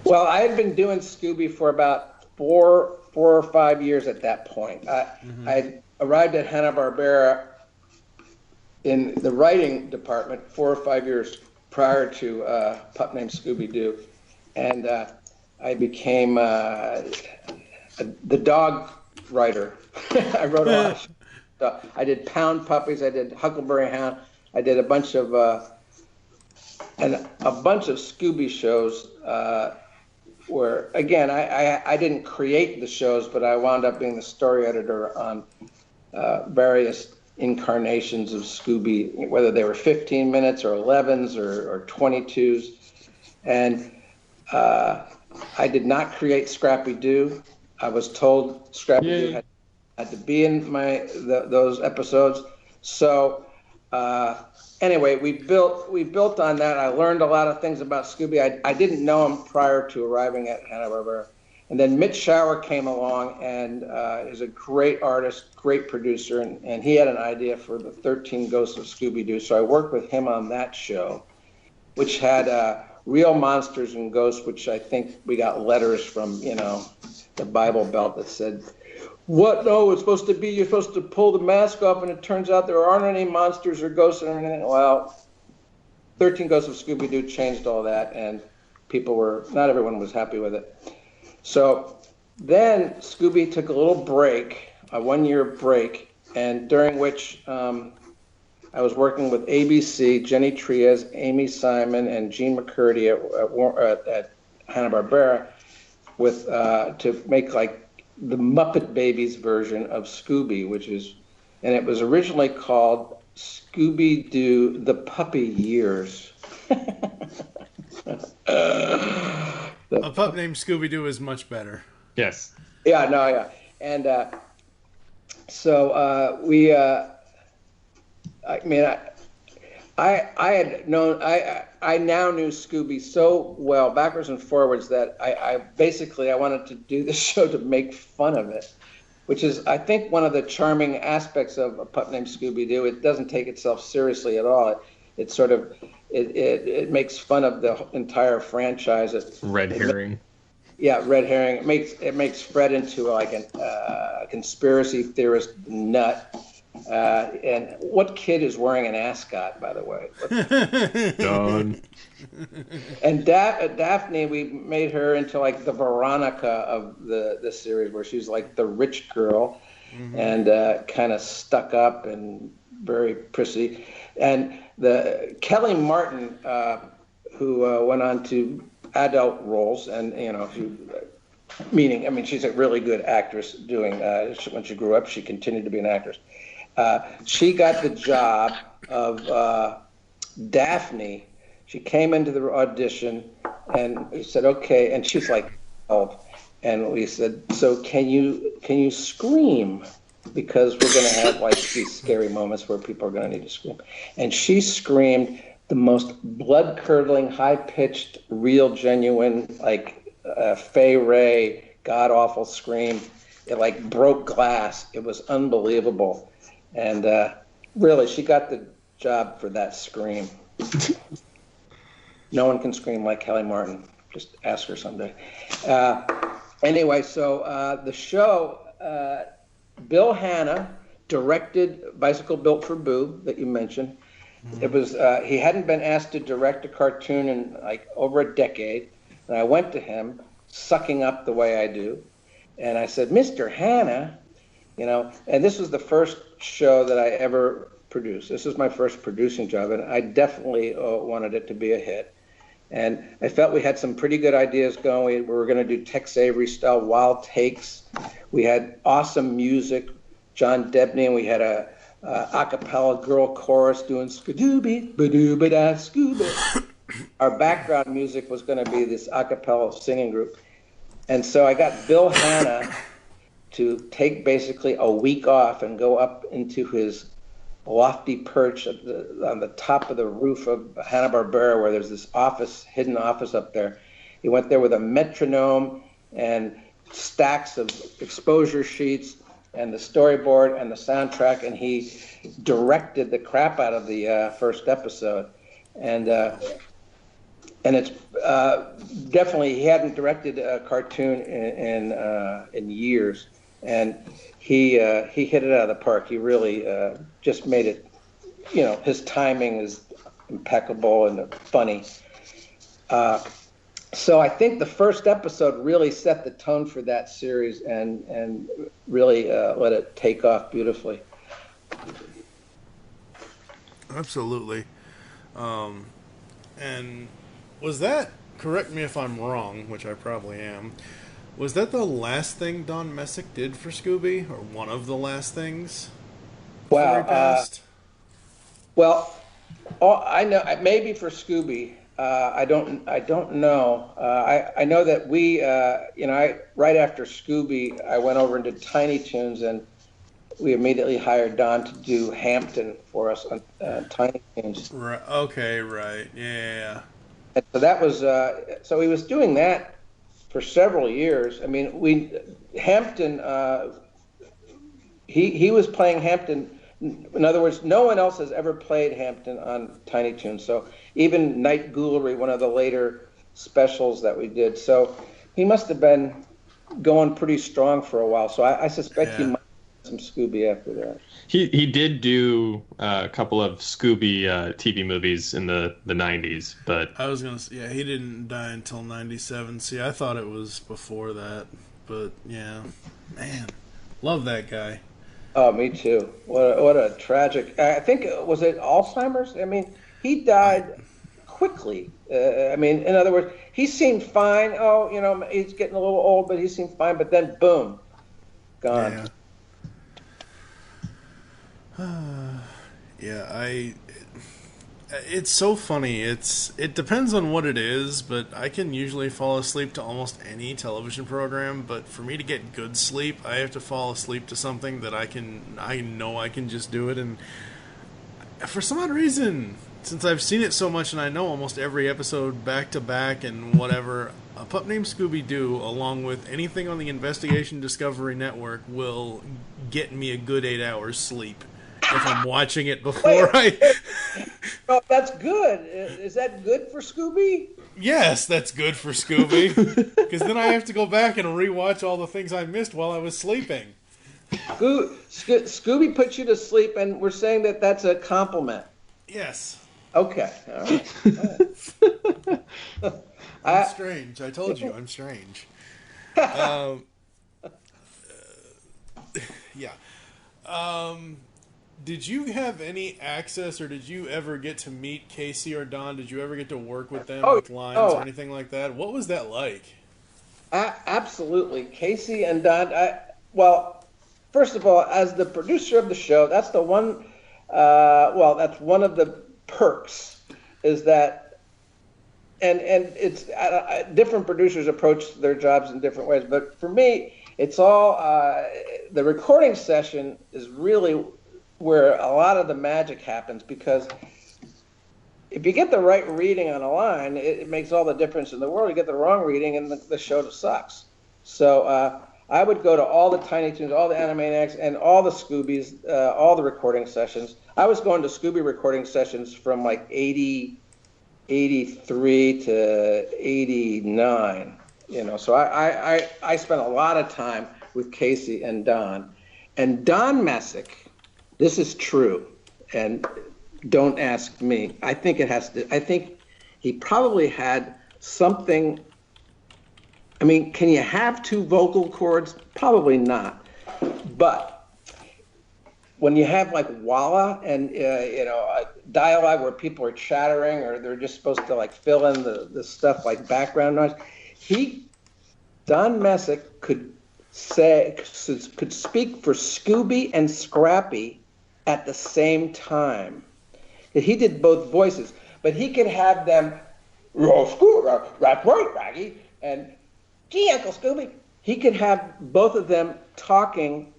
Well, I had been doing Scooby for about 4 4 or 5 years at that point. I arrived at Hanna-Barbera in the writing department 4 or 5 years prior to Pup Named Scooby-Doo, and I became the dog writer. I wrote a lot of stuff. I did Pound Puppies. I did Huckleberry Hound. I did a bunch of Scooby shows. Where again, I didn't create the shows, but I wound up being the story editor on various incarnations of Scooby, whether they were 15 minutes or 11s or 22s. And I did not create Scrappy-Doo. I was told Scrappy-Doo had to be in those episodes. So anyway, we built on that. I learned a lot of things about Scooby. I didn't know him prior to arriving at Hanna-Barbera. And then Mitch Schauer came along and is a great artist, great producer, and he had an idea for the 13 Ghosts of Scooby-Doo. So I worked with him on that show, which had real monsters and ghosts, which I think we got letters from, the Bible Belt that said, what? No, it's supposed to be, you're supposed to pull the mask off, and it turns out there aren't any monsters or ghosts or anything. Well, 13 Ghosts of Scooby-Doo changed all that, and not everyone was happy with it. So then Scooby took a little break, a 1-year break, and during which I was working with ABC, Jenny Trias, Amy Simon, and Gene McCurdy at Hanna-Barbera to make like the Muppet Babies version of Scooby, and it was originally called Scooby-Doo: The Puppy Years. A Pup Named Scooby-Doo is much better. Yes. Yeah, no, yeah. And so we, I now knew Scooby so well, backwards and forwards, that I wanted to do the show to make fun of it, which is, I think, one of the charming aspects of A Pup Named Scooby-Doo. It doesn't take itself seriously at all. It makes fun of the entire franchise. Red herring. Red herring. It makes Fred into like a conspiracy theorist nut. And what kid is wearing an ascot, by the way? Done. And Daphne, we made her into like the Veronica of the series, where she's like the rich girl, and kind of stuck up and very prissy. And the Kelly Martin, who went on to adult roles, and she's a really good actress. When she grew up, she continued to be an actress. She got the job of Daphne. She came into the audition, and we said, okay, and she's like, oh, and we said, so can you scream? Because we're going to have like these scary moments where people are going to need to scream. And she screamed the most blood-curdling, high-pitched, real, genuine, like Fay Ray, god-awful scream. It like broke glass. It was unbelievable. And really, she got the job for that scream. No one can scream like Kelly Martin. Just ask her someday. Anyway, so the show, Bill Hanna directed Bicycle Built for Boo that you mentioned. It was he hadn't been asked to direct a cartoon in like over a decade, and I went to him, sucking up the way I do, and I said, Mr. Hanna, and this was the first show that I ever produced. This was my first producing job, and I definitely wanted it to be a hit. And I felt we had some pretty good ideas going. We were going to do Tex Avery style wild takes. We had awesome music, John Debney, and we had a cappella girl chorus doing skadooby, badooba-da, scooby. Our background music was going to be this a cappella singing group. And so I got Bill Hanna to take basically a week off and go up into his lofty perch on the top of the roof of Hanna-Barbera, where there's this hidden office up there. He went there with a metronome and stacks of exposure sheets and the storyboard and the soundtrack, and he directed the crap out of the first episode. And and it's definitely, he hadn't directed a cartoon in years, and he hit it out of the park. He really just made it. His timing is impeccable and funny. So I think the first episode really set the tone for that series and really let it take off beautifully. Absolutely. And was that, correct me if I'm wrong, which I probably am, was that the last thing Don Messick did for Scooby, or one of the last things? Well, I know maybe for Scooby. I don't know. I know that we, right after Scooby, I went over into Tiny Toons, and we immediately hired Don to do Hampton for us on Tiny Toons. Right. Okay. Right. Yeah. And so that was so he was doing that for several years. I mean, Hampton. He was playing Hampton. In other words, no one else has ever played Hampton on Tiny Toons. So even Night Ghoulery, one of the later specials that we did. So he must have been going pretty strong for a while. So I suspect he might have some Scooby after that. He did do a couple of Scooby TV movies in the 90s, but I was gonna say, he didn't die until 97. See, I thought it was before that, but yeah, man, love that guy. Oh, me too. What a tragic. I think was it Alzheimer's? I mean, he died quickly. In other words, he seemed fine. Oh, he's getting a little old, but he seemed fine. But then, boom, gone. It's so funny. It depends on what it is, but I can usually fall asleep to almost any television program. But for me to get good sleep, I have to fall asleep to something that I know I can just do it. And for some odd reason, since I've seen it so much and I know almost every episode back to back and whatever, A Pup Named Scooby-Doo, along with anything on the Investigation Discovery Network, will get me a good 8 hours sleep if I'm watching it before Oh, that's good. Is that good for Scooby? Yes, that's good for Scooby. Because then I have to go back and rewatch all the things I missed while I was sleeping. Scooby puts you to sleep, and we're saying that that's a compliment. Yes. Okay. All right. I'm strange. I told you, I'm strange. Did you have any access, or did you ever get to meet Casey or Don? Did you ever get to work with them with lines or anything like that? What was that like? Absolutely. Casey and Don, well, first of all, as the producer of the show, that's the one, that's one of the perks, is that, and it's, different producers approach their jobs in different ways, but for me, it's all, the recording session is really where a lot of the magic happens, because if you get the right reading on a line, it makes all the difference in the world. You get the wrong reading, and the show sucks. So I would go to all the Tiny Toons, all the Animaniacs, and all the Scoobies, all the recording sessions. I was going to Scooby recording sessions from like 83 to 89. So I spent a lot of time with Casey and Don. And Don Messick, this is true, and don't ask me. I think he probably had something. I mean, can you have two vocal cords? Probably not. But when you have like Walla and a dialogue where people are chattering or they're just supposed to like fill in the stuff like background noise, Don Messick could speak for Scooby and Scrappy at the same time. He did both voices, but he could have them, right, Raggy, and gee, Uncle Scooby. He could have both of them talking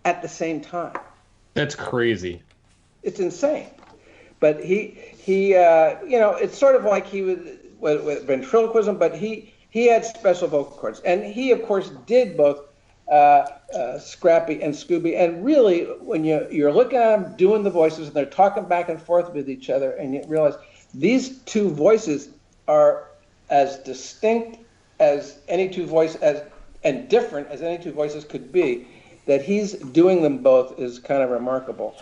at the same time. That's crazy. It's insane. But he it's sort of like he was with ventriloquism, but he had special vocal cords, and he of course did both Scrappy and Scooby, and really when you're looking at them doing the voices and they're talking back and forth with each other, and you realize these two voices are as distinct as any two voices, and different as any two voices could be, that he's doing them both is kind of remarkable.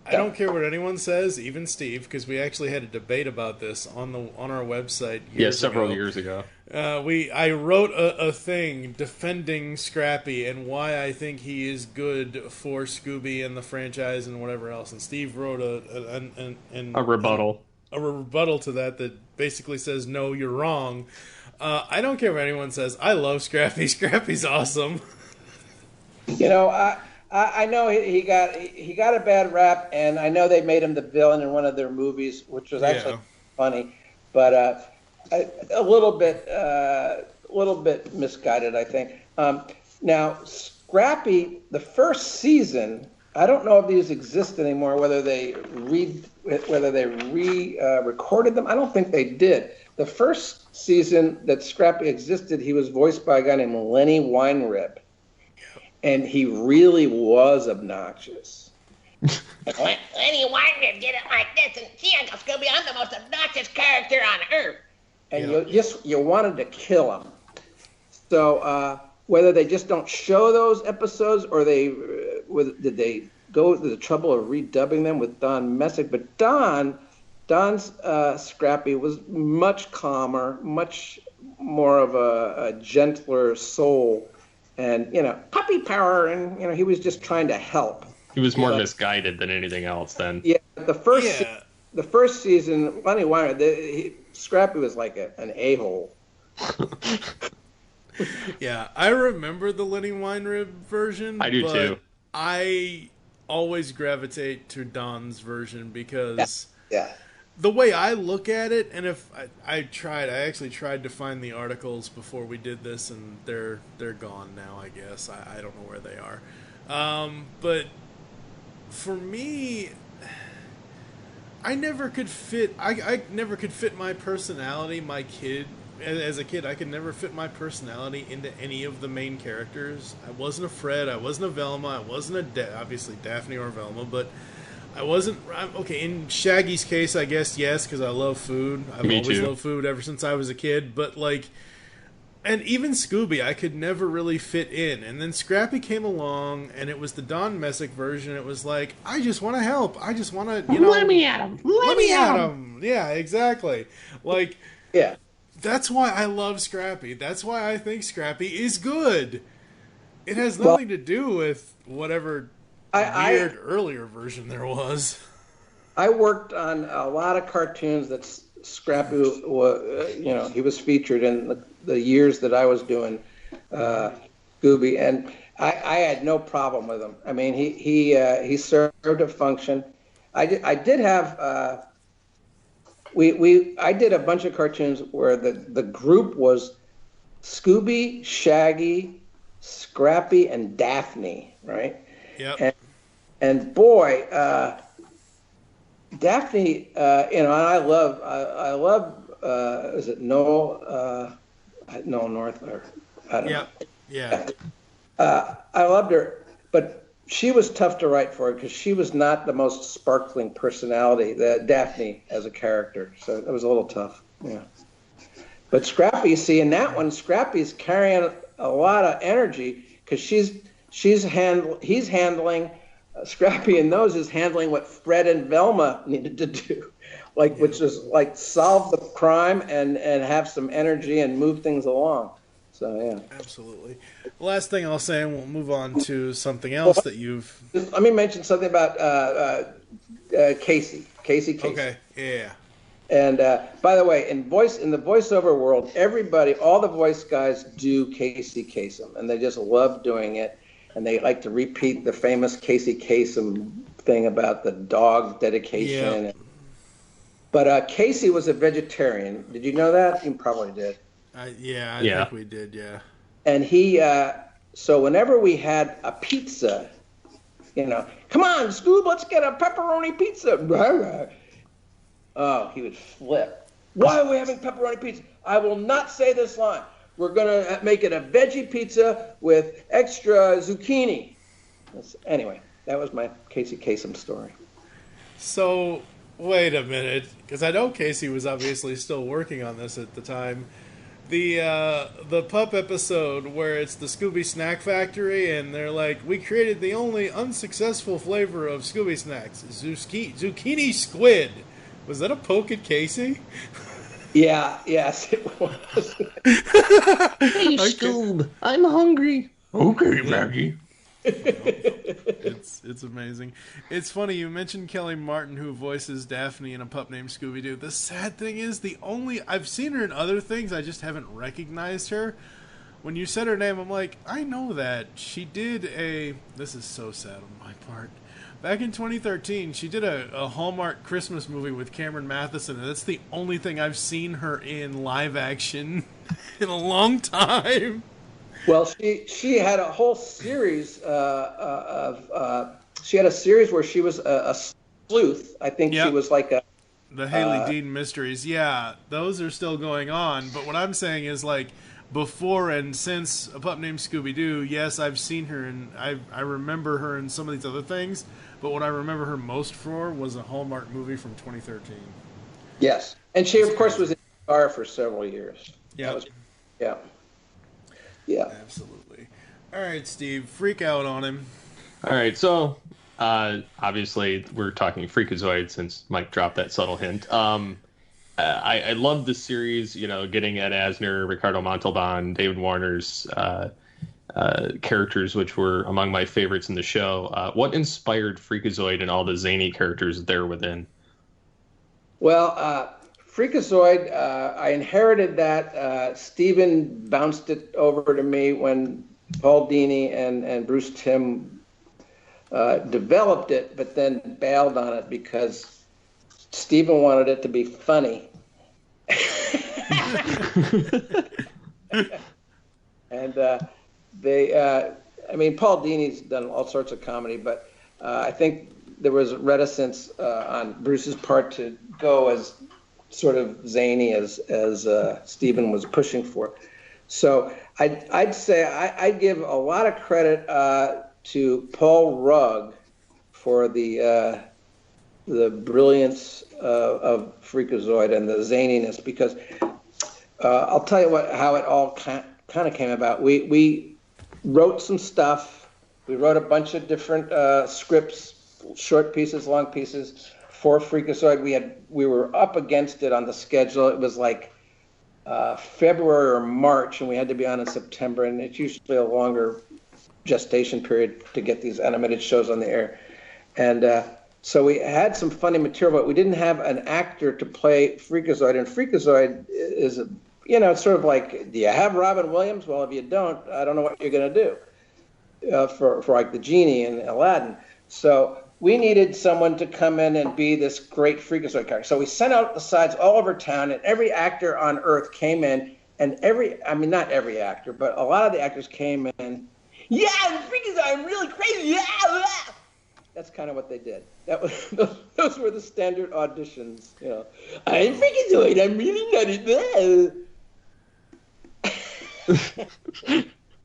I don't care what anyone says, even Steve, because we actually had a debate about this on our website. Several years ago. I wrote a thing defending Scrappy and why I think he is good for Scooby and the franchise and whatever else. And Steve wrote a rebuttal. A rebuttal to that basically says, no, you're wrong. I don't care what anyone says. I love Scrappy. Scrappy's awesome. You know, I know he got a bad rap, and I know they made him the villain in one of their movies, which was actually funny, but a little bit misguided, I think. Now, Scrappy, the first season, I don't know if these exist anymore, whether they recorded them. I don't think they did. The first season that Scrappy existed, he was voiced by a guy named Lenny Weinrib. And he really was obnoxious. Lenny Weinrib did it like this, and see, Uncle Scooby, I'm the most obnoxious character on Earth. And you wanted to kill him. So whether they just don't show those episodes, or did they go to the trouble of redubbing them with Don Messick? But Don's Scrappy was much calmer, much more of a gentler soul. And, puppy power, and, he was just trying to help. He was more misguided than anything else then. Yeah, the first season, Lenny Weiner, Scrappy was like an a-hole. Yeah, I remember the Lenny Weinrib version. I do too. I always gravitate to Don's version because... Yeah. The way I look at it, and if I actually tried to find the articles before we did this, and they're gone now, I guess. I don't know where they are. But for me, I never could fit my personality, as a kid, I could never fit my personality into any of the main characters. I wasn't a Fred, I wasn't a Velma, I wasn't obviously Daphne or Velma, but I wasn't... Okay, in Shaggy's case, I guess, yes, because I love food. I've always loved food ever since I was a kid. But, and even Scooby, I could never really fit in. And then Scrappy came along, and it was the Don Messick version. It was like, I just want to help. I just want to, Let me at him. Let me at him. Yeah, exactly. Yeah. That's why I love Scrappy. That's why I think Scrappy is good. It has nothing to do with whatever... weird earlier version there was. I worked on a lot of cartoons that Scrappy was, he was featured in the years that I was doing Scooby, and I had no problem with him. I mean, he served a function. I did have I did a bunch of cartoons where the group was Scooby, Shaggy, Scrappy, and Daphne, right? Yep. And boy, Daphne, and I love, is it Noel North, or I don't know. Yeah. I loved her, but she was tough to write for because she was not the most sparkling personality, Daphne as a character. So it was a little tough. Yeah. But Scrappy, see, in that one, Scrappy's carrying a lot of energy because he's handling. Scrappy in those is handling what Fred and Velma needed to do, which is solve the crime and have some energy and move things along. So yeah, absolutely. The last thing I'll say, and we'll move on to something else that you've. Let me mention something about Casey. Okay. Yeah. And by the way, in the voiceover world, all the voice guys do Casey Kasem, and they just love doing it. And they like to repeat the famous Casey Kasem thing about the dog dedication. Yeah. But Casey was a vegetarian. Did you know that? You probably did. I think we did, yeah. And he, so whenever we had a pizza, come on, Scoob, let's get a pepperoni pizza. Oh, he would flip. Why are we having pepperoni pizza? I will not say this line. We're going to make it a veggie pizza with extra zucchini. Anyway, that was my Casey Kasem story. So Wait a minute, because I know Casey was obviously still working on this at the time. The Pup episode where it's the Scooby Snack Factory, and they're like, we created the only unsuccessful flavor of Scooby Snacks, zucchini squid. Was that a poke at Casey? Yeah, yes, it was. Hey, Scoob, I'm hungry. Okay, Maggie. It's amazing. It's funny, you mentioned Kelly Martin, who voices Daphne in A Pup Named Scooby-Doo. The sad thing is, I've seen her in other things, I just haven't recognized her. When you said her name, I'm like, I know that. She did this is so sad on my part. Back in 2013, she did a Hallmark Christmas movie with Cameron Matheson, and that's the only thing I've seen her in live action in a long time. Well, she had a whole series she had a series where she was a sleuth. I think she was like the Haley Dean Mysteries. Yeah, those are still going on. But what I'm saying is, like, before and since A Pup Named Scooby-Doo, yes, I've seen her, and I remember her in some of these other things. But what I remember her most for was a Hallmark movie from 2013. Yes, and she, of course, was in car for several years. Yeah. Yeah. Absolutely. All right, Steve, freak out on him. All right, so obviously we're talking Freakazoid since Mike dropped that subtle hint. I love this series, getting Ed Asner, Ricardo Montalban, David Warner's characters, which were among my favorites in the show. What inspired Freakazoid and all the zany characters there within? Well, Freakazoid, I inherited that. Steven bounced it over to me when Paul Dini and Bruce Timm developed it, but then bailed on it because Steven wanted it to be funny. And Paul Dini's done all sorts of comedy, but I think there was reticence on Bruce's part to go as sort of zany as Steven was pushing for. So I'd say I'd give a lot of credit to Paul Rugg for the brilliance of Freakazoid and the zaniness, because I'll tell you how it all kind of came about. We wrote some stuff. We wrote a bunch of different scripts, short pieces, long pieces, for Freakazoid. We were up against it on the schedule. It was like February or March, and we had to be on in September, and it's usually a longer gestation period to get these animated shows on the air. And so we had some funny material, but we didn't have an actor to play Freakazoid. And Freakazoid is, it's sort of like, do you have Robin Williams? Well, if you don't, I don't know what you're going to do for like the genie in Aladdin. So we needed someone to come in and be this great Freakazoid character. So we sent out the sides all over town, and every actor on Earth came in, and not every actor, but a lot of the actors came in. Yeah, I'm Freakazoid, I'm really crazy. Yeah. That's kind of what they did. Those were the standard auditions. I'm Freakazoid, I'm really nutty.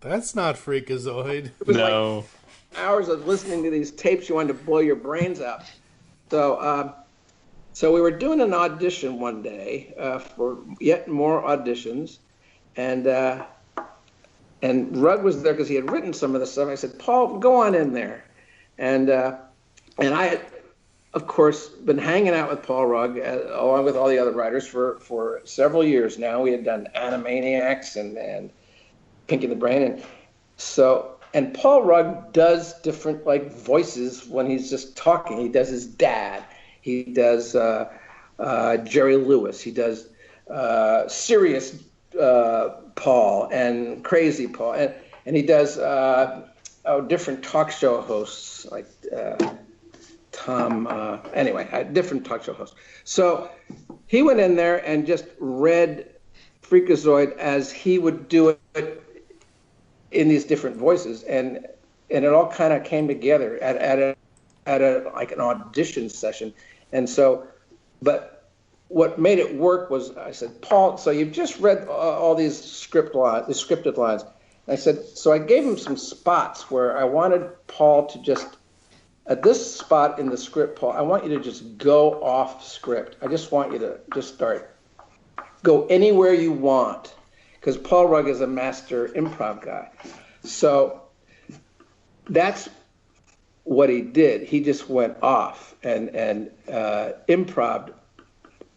That's not Freakazoid. It was No. like hours of listening to these tapes, you wanted to blow your brains out. So we were doing an audition one day for yet more auditions, and Rugg was there because he had written some of the stuff. I said, Paul, go on in there. And I had, of course, been hanging out with Paul Rugg along with all the other writers for several years now. We had done Animaniacs and Pinky the Brain. And Paul Rugg does different voices when he's just talking. He does his dad. He does Jerry Lewis. He does serious Paul and crazy Paul. And he does different talk show hosts like Tom. Different talk show hosts. So he went in there and just read Freakazoid as he would do it in these different voices, and it all kind of came together at an audition session. And so, but what made it work was, I said, Paul, so you've just read all these scripted lines. And I said, so I gave him some spots where I wanted Paul to just at this spot in the script, Paul, I want you to just go off script. I just want you to just go anywhere you want, because Paul Ruegger is a master improv guy. So that's what he did. He just went off and improv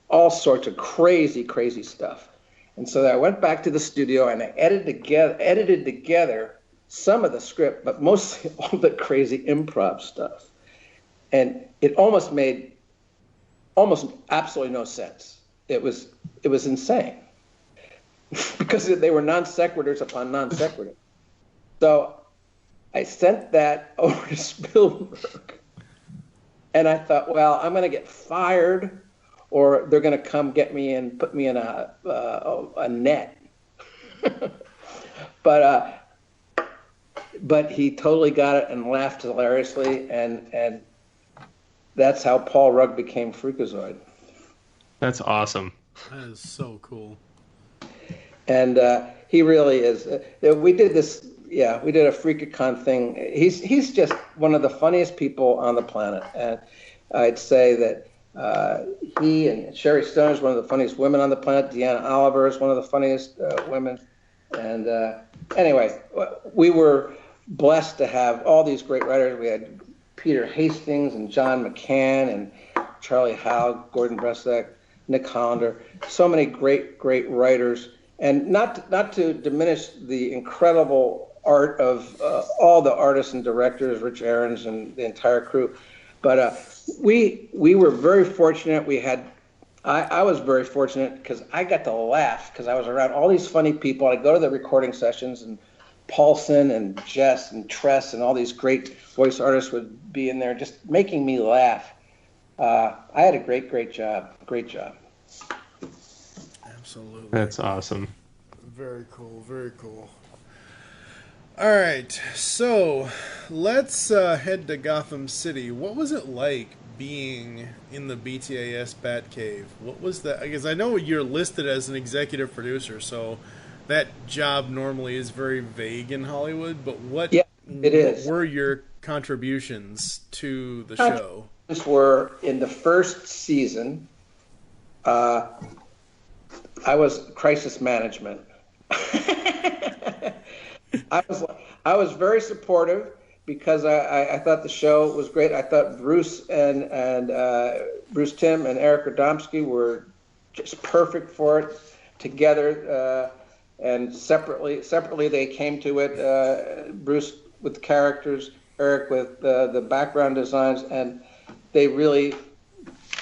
all sorts of crazy stuff. And so I went back to the studio and I edited together some of the script, but mostly all the crazy improv stuff. And it almost made absolutely no sense. It was insane because they were non sequiturs upon non sequiturs. So I sent that over to Spielberg, and I thought, well, I'm going to get fired, or they're going to come get me and put me in a net. But he totally got it and laughed hilariously, and that's how Paul Ruegger became Freakazoid. That's awesome. That is so cool. And he really is. We did this. Yeah, we did a Freakacon thing. He's just one of the funniest people on the planet, and I'd say that he and Sherry Stone is one of the funniest women on the planet. Deanna Oliver is one of the funniest women. And anyway, we were blessed to have all these great writers. We had Peter Hastings and John McCann and Charlie Howe, Gordon Bresek, Nick Hollander. So many great writers. And not to diminish the incredible art of all the artists and directors, Rich Ahrens and the entire crew, but we were very fortunate. I was very fortunate because I got to laugh because I was around all these funny people. I'd go to the recording sessions, and Paulson and Jess and Tress and all these great voice artists would be in there just making me laugh. I had a great job. Great job. Absolutely. That's awesome. Very cool. Very cool. All right, so let's head to Gotham City. What was it like being in the BTAS Batcave? What was that? Because I know you're listed as an executive producer, so that job normally is very vague in Hollywood. But what were your contributions to the show? Were in the first season. I was crisis management. I was very supportive because I thought the show was great. I thought Bruce and Bruce Timm and Eric Radomski were just perfect for it together, and separately they came to it. Bruce with the characters, Eric with the background designs, and they really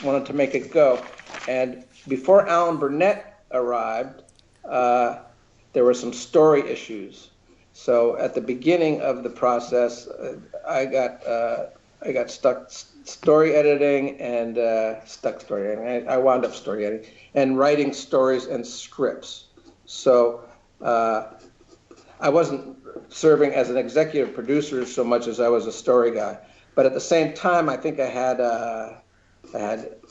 wanted to make it go. And before Alan Burnett arrived, there were some story issues. So at the beginning of the process, I got stuck story editing and I wound up story editing and writing stories and scripts. So I wasn't serving as an executive producer so much as I was a story guy. But at the same time, I think I had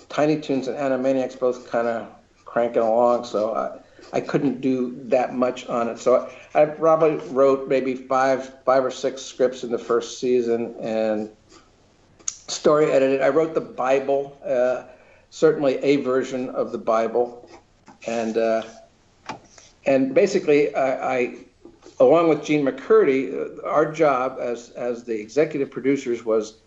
Tiny Toons and Animaniacs both kind of cranking along, so I couldn't do that much on it. So I probably wrote maybe five or six scripts in the first season and story edited. I wrote the Bible, certainly a version of the Bible, and basically I along with Gene McCurdy, our job as the executive producers was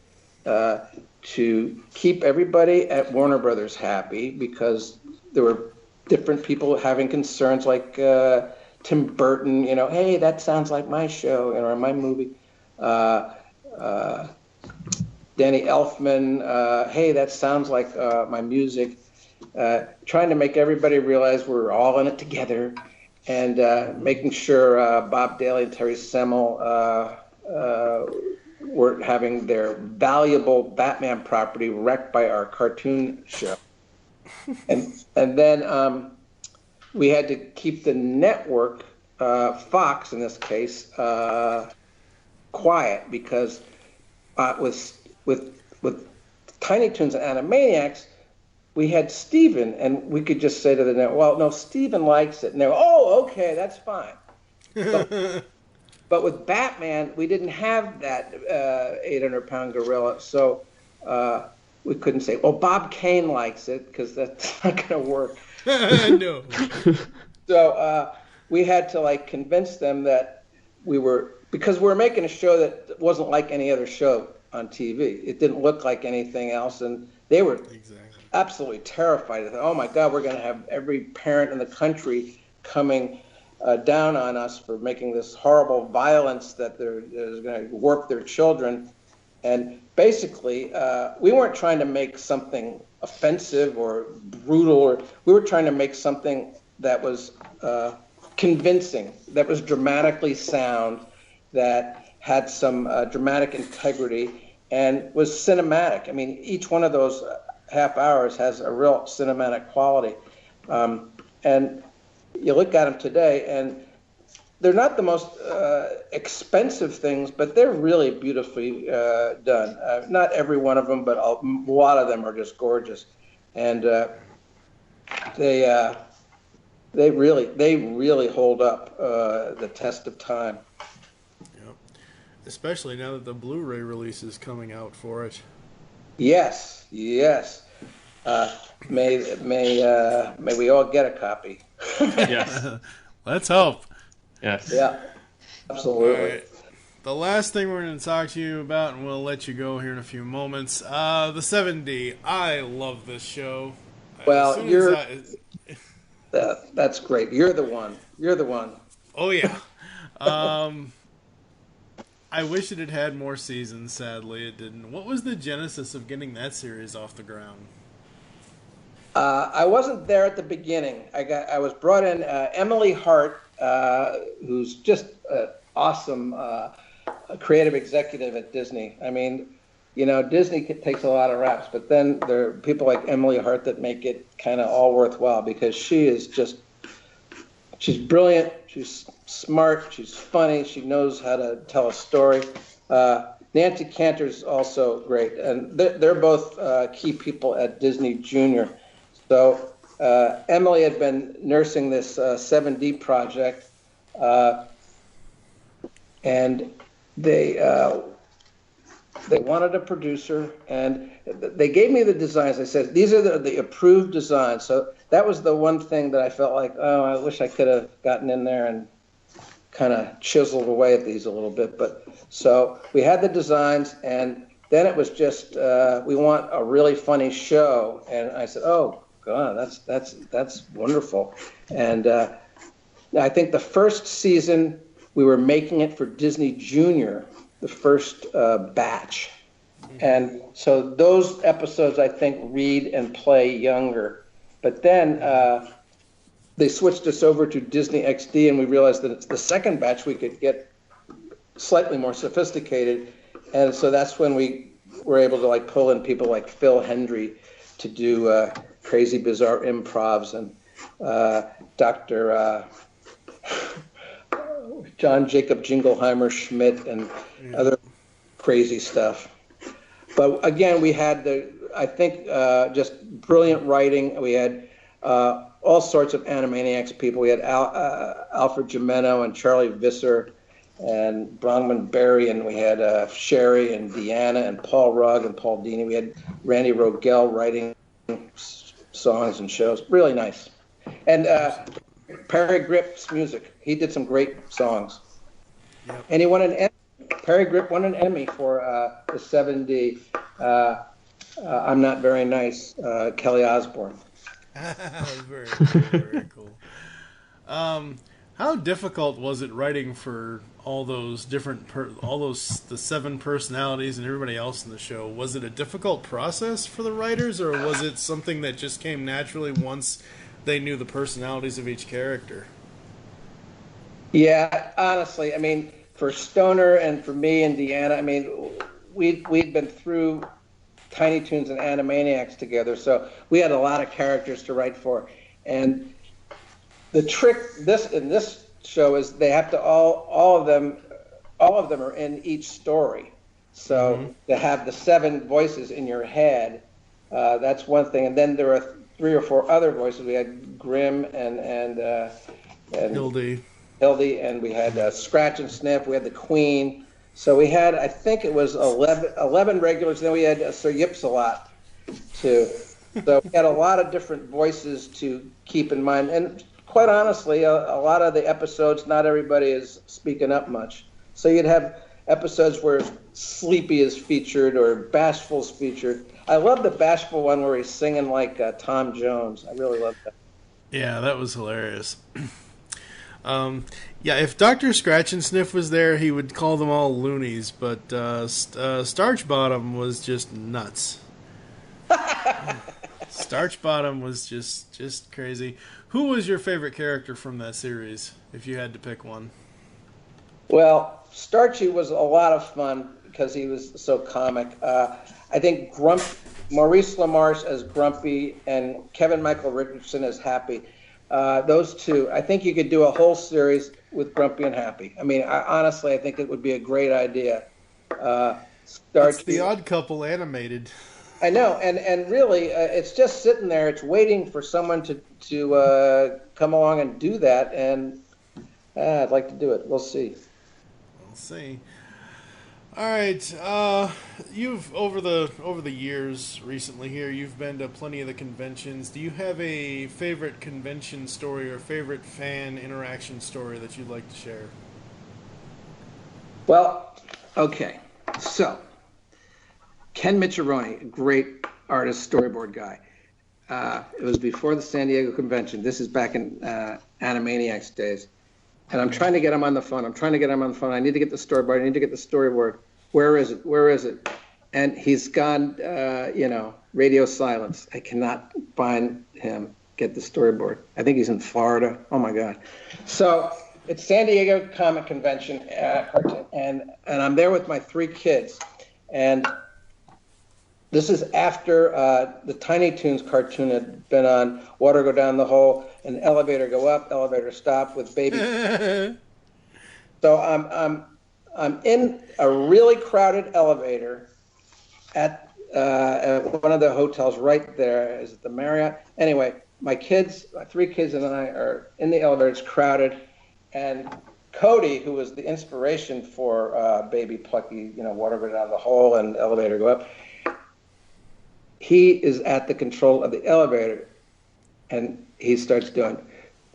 to keep everybody at Warner Brothers happy, because there were different people having concerns, like Tim Burton, hey, that sounds like my show, or my movie. Danny Elfman, hey, that sounds like my music. Trying to make everybody realize we're all in it together, and making sure Bob Daly and Terry Semel weren't having their valuable Batman property wrecked by our cartoon show. And then we had to keep the network, Fox in this case, quiet, because with Tiny Toons and Animaniacs, we had Steven, and we could just say to the network, well, no, Steven likes it. And they go, oh, okay, that's fine. But with Batman, we didn't have that 800-pound gorilla, so we couldn't say, well, Bob Kane likes it, because that's not going to work. No. So we had to like convince them that because we were making a show that wasn't like any other show on TV. It didn't look like anything else, and they were absolutely terrified. They thought, oh my God, we're going to have every parent in the country coming down on us for making this horrible violence that is going to warp their children. And basically, we weren't trying to make something offensive or brutal, we were trying to make something that was convincing, that was dramatically sound, that had some dramatic integrity, and was cinematic. I mean, each one of those half hours has a real cinematic quality. And you look at them today, and they're not the most expensive things, but they're really beautifully done. Not every one of them, but a lot of them are just gorgeous. And they really hold up the test of time. Yep. Especially now that the Blu-ray release is coming out for it. Yes. May we all get a copy. Yes. Let's hope. Yes. Yeah. Absolutely. Right. The last thing we're going to talk to you about, and we'll let you go here in a few moments, the 7D. I love this show. Well, that's great. You're the one. Oh, yeah. I wish it had had more seasons. Sadly, it didn't. What was the genesis of getting that series off the ground? I wasn't there at the beginning. I was brought in. Emily Hart, who's just an awesome creative executive at Disney. I mean, Disney takes a lot of raps, but then there are people like Emily Hart that make it kind of all worthwhile, because she's brilliant, she's smart, she's funny, she knows how to tell a story. Nancy Cantor's also great, and they're both key people at Disney Junior. So Emily had been nursing this 7D project, and they wanted a producer, and they gave me the designs. I said, these are the approved designs. So that was the one thing that I felt like, oh, I wish I could have gotten in there and kind of chiseled away at these a little bit. But so we had the designs, and then it was just, we want a really funny show. And I said, oh, God, that's wonderful. And I think the first season we were making it for Disney Junior, the first batch. And so those episodes, I think, read and play younger. But then they switched us over to Disney XD, and we realized that it's the second batch we could get slightly more sophisticated. And so that's when we were able to pull in people like Phil Hendry to do crazy, bizarre improvs, and Dr. John Jacob Jingleheimer Schmidt, and other crazy stuff. But again, we had just brilliant writing. We had all sorts of Animaniacs people. We had Alfred Gimeno and Charlie Visser and Bronwyn Berry, and we had Sherry and Deanna and Paul Rugg and Paul Dini. We had Randy Rogel writing songs and shows. Really nice. And Perry Grip's music. He did some great songs. Yep. And he won an Emmy. Perry Grip won an Emmy for the 7D. I'm Not Very Nice, Kelly Osbourne. Very cool. Very cool. How difficult was it writing for all those different, the 7 personalities and everybody else in the show? Was it a difficult process for the writers, or was it something that just came naturally once they knew the personalities of each character? Yeah, honestly, I mean, for Stoner and for me and Deanna, I mean, we'd been through Tiny Toons and Animaniacs together, so we had a lot of characters to write for. And the trick in this show is they have to all of them are in each story. So to have the 7 voices in your head, that's one thing. And then there are 3 or 4 other voices. We had Grimm and Hildy. Hildy, and we had Scratch and Sniff. We had the Queen. So we had, I think it was 11 regulars. Then we had Sir Yips-a-Lot, too. So we had a lot of different voices to keep in mind. And quite honestly, a lot of the episodes, not everybody is speaking up much. So you'd have episodes where Sleepy is featured or Bashful's featured. I love the Bashful one where he's singing like Tom Jones. I really love that. Yeah, that was hilarious. Yeah, if Dr. Scratch and Sniff was there, he would call them all loonies, but Starch Bottom was just nuts. Starch Bottom was just crazy. Who was your favorite character from that series, if you had to pick one? Well, Starchy was a lot of fun because he was so comic. I think Maurice LaMarche as Grumpy and Kevin Michael Richardson as Happy. Those two, I think you could do a whole series with Grumpy and Happy. I mean, honestly, I think it would be a great idea. It's The Odd Couple animated. I know, and really, it's just sitting there. It's waiting for someone to come along and do that, and I'd like to do it. We'll see. We'll see. All right, you've over the years recently here, you've been to plenty of the conventions. Do you have a favorite convention story or favorite fan interaction story that you'd like to share? Well, okay, so Ken Micciarone, a great artist, storyboard guy. It was before the San Diego convention. This is back in Animaniacs days. And I'm trying to get him on the phone. I need to get the storyboard. Where is it? And he's gone, radio silence. I cannot find him, get the storyboard. I think he's in Florida. Oh, my God. So it's San Diego Comic Convention, and I'm there with my 3 kids. And this is after the Tiny Toons cartoon had been on. Water go down the hole, and elevator go up, elevator stop with baby. So I'm in a really crowded elevator at one of the hotels right there. Is it the Marriott? Anyway, my 3 kids and I are in the elevator. It's crowded, and Cody, who was the inspiration for Baby Plucky, water go down the hole and elevator go up. He is at the control of the elevator, and he starts doing,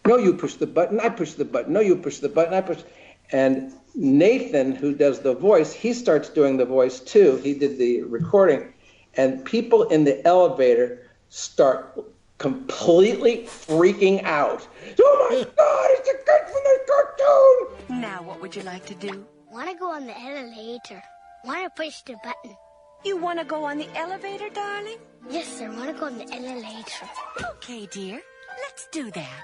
no, you push the button, I push the button, no, you push the button, I push. And Nathan, who does the voice, he starts doing the voice too. He did the recording, and people in the elevator start completely freaking out. Oh my God, it's a kid from the cartoon! Now what would you like to do? Want to go on the elevator. Want to push the button. You want to go on the elevator, darling? Yes, sir. Want to go on the elevator. Okay, dear. Let's do that.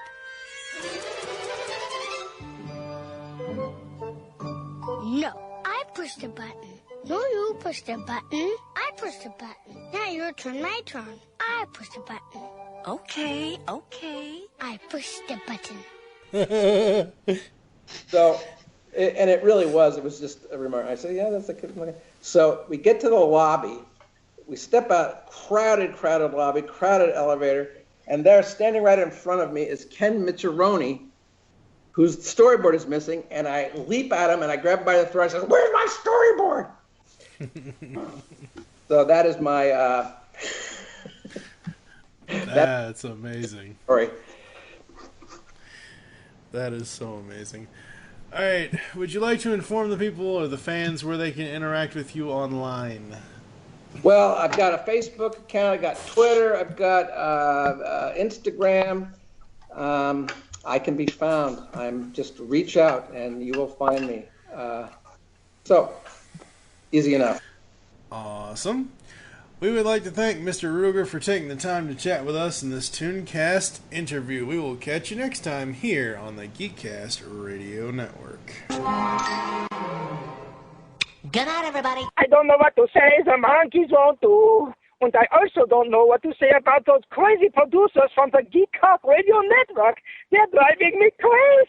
No, I push the button. No, you push the button. I push the button. Now your turn, my turn. I push the button. Okay. I push the button. So, and it really was. It was just a remark. I said, yeah, that's a good. So we get to the lobby. We step out, crowded lobby, crowded elevator, and there, standing right in front of me, is Ken Micciarone, whose storyboard is missing, and I leap at him, and I grab him by the throat, and I say, where's my storyboard? So that is my... That's amazing. Sorry. That is so amazing. All right, would you like to inform the people or the fans where they can interact with you online? Well, I've got a Facebook account, I've got Twitter, I've got Instagram. I can be found. I'm just reach out and you will find me. So, easy enough. Awesome. We would like to thank Mr. Ruegger for taking the time to chat with us in this ToonCast interview. We will catch you next time here on the GeekCast Radio Network. Good night, everybody. I don't know what to say. The monkeys won't do. And I also don't know what to say about those crazy producers from the Geek Radio Network. They're driving me crazy.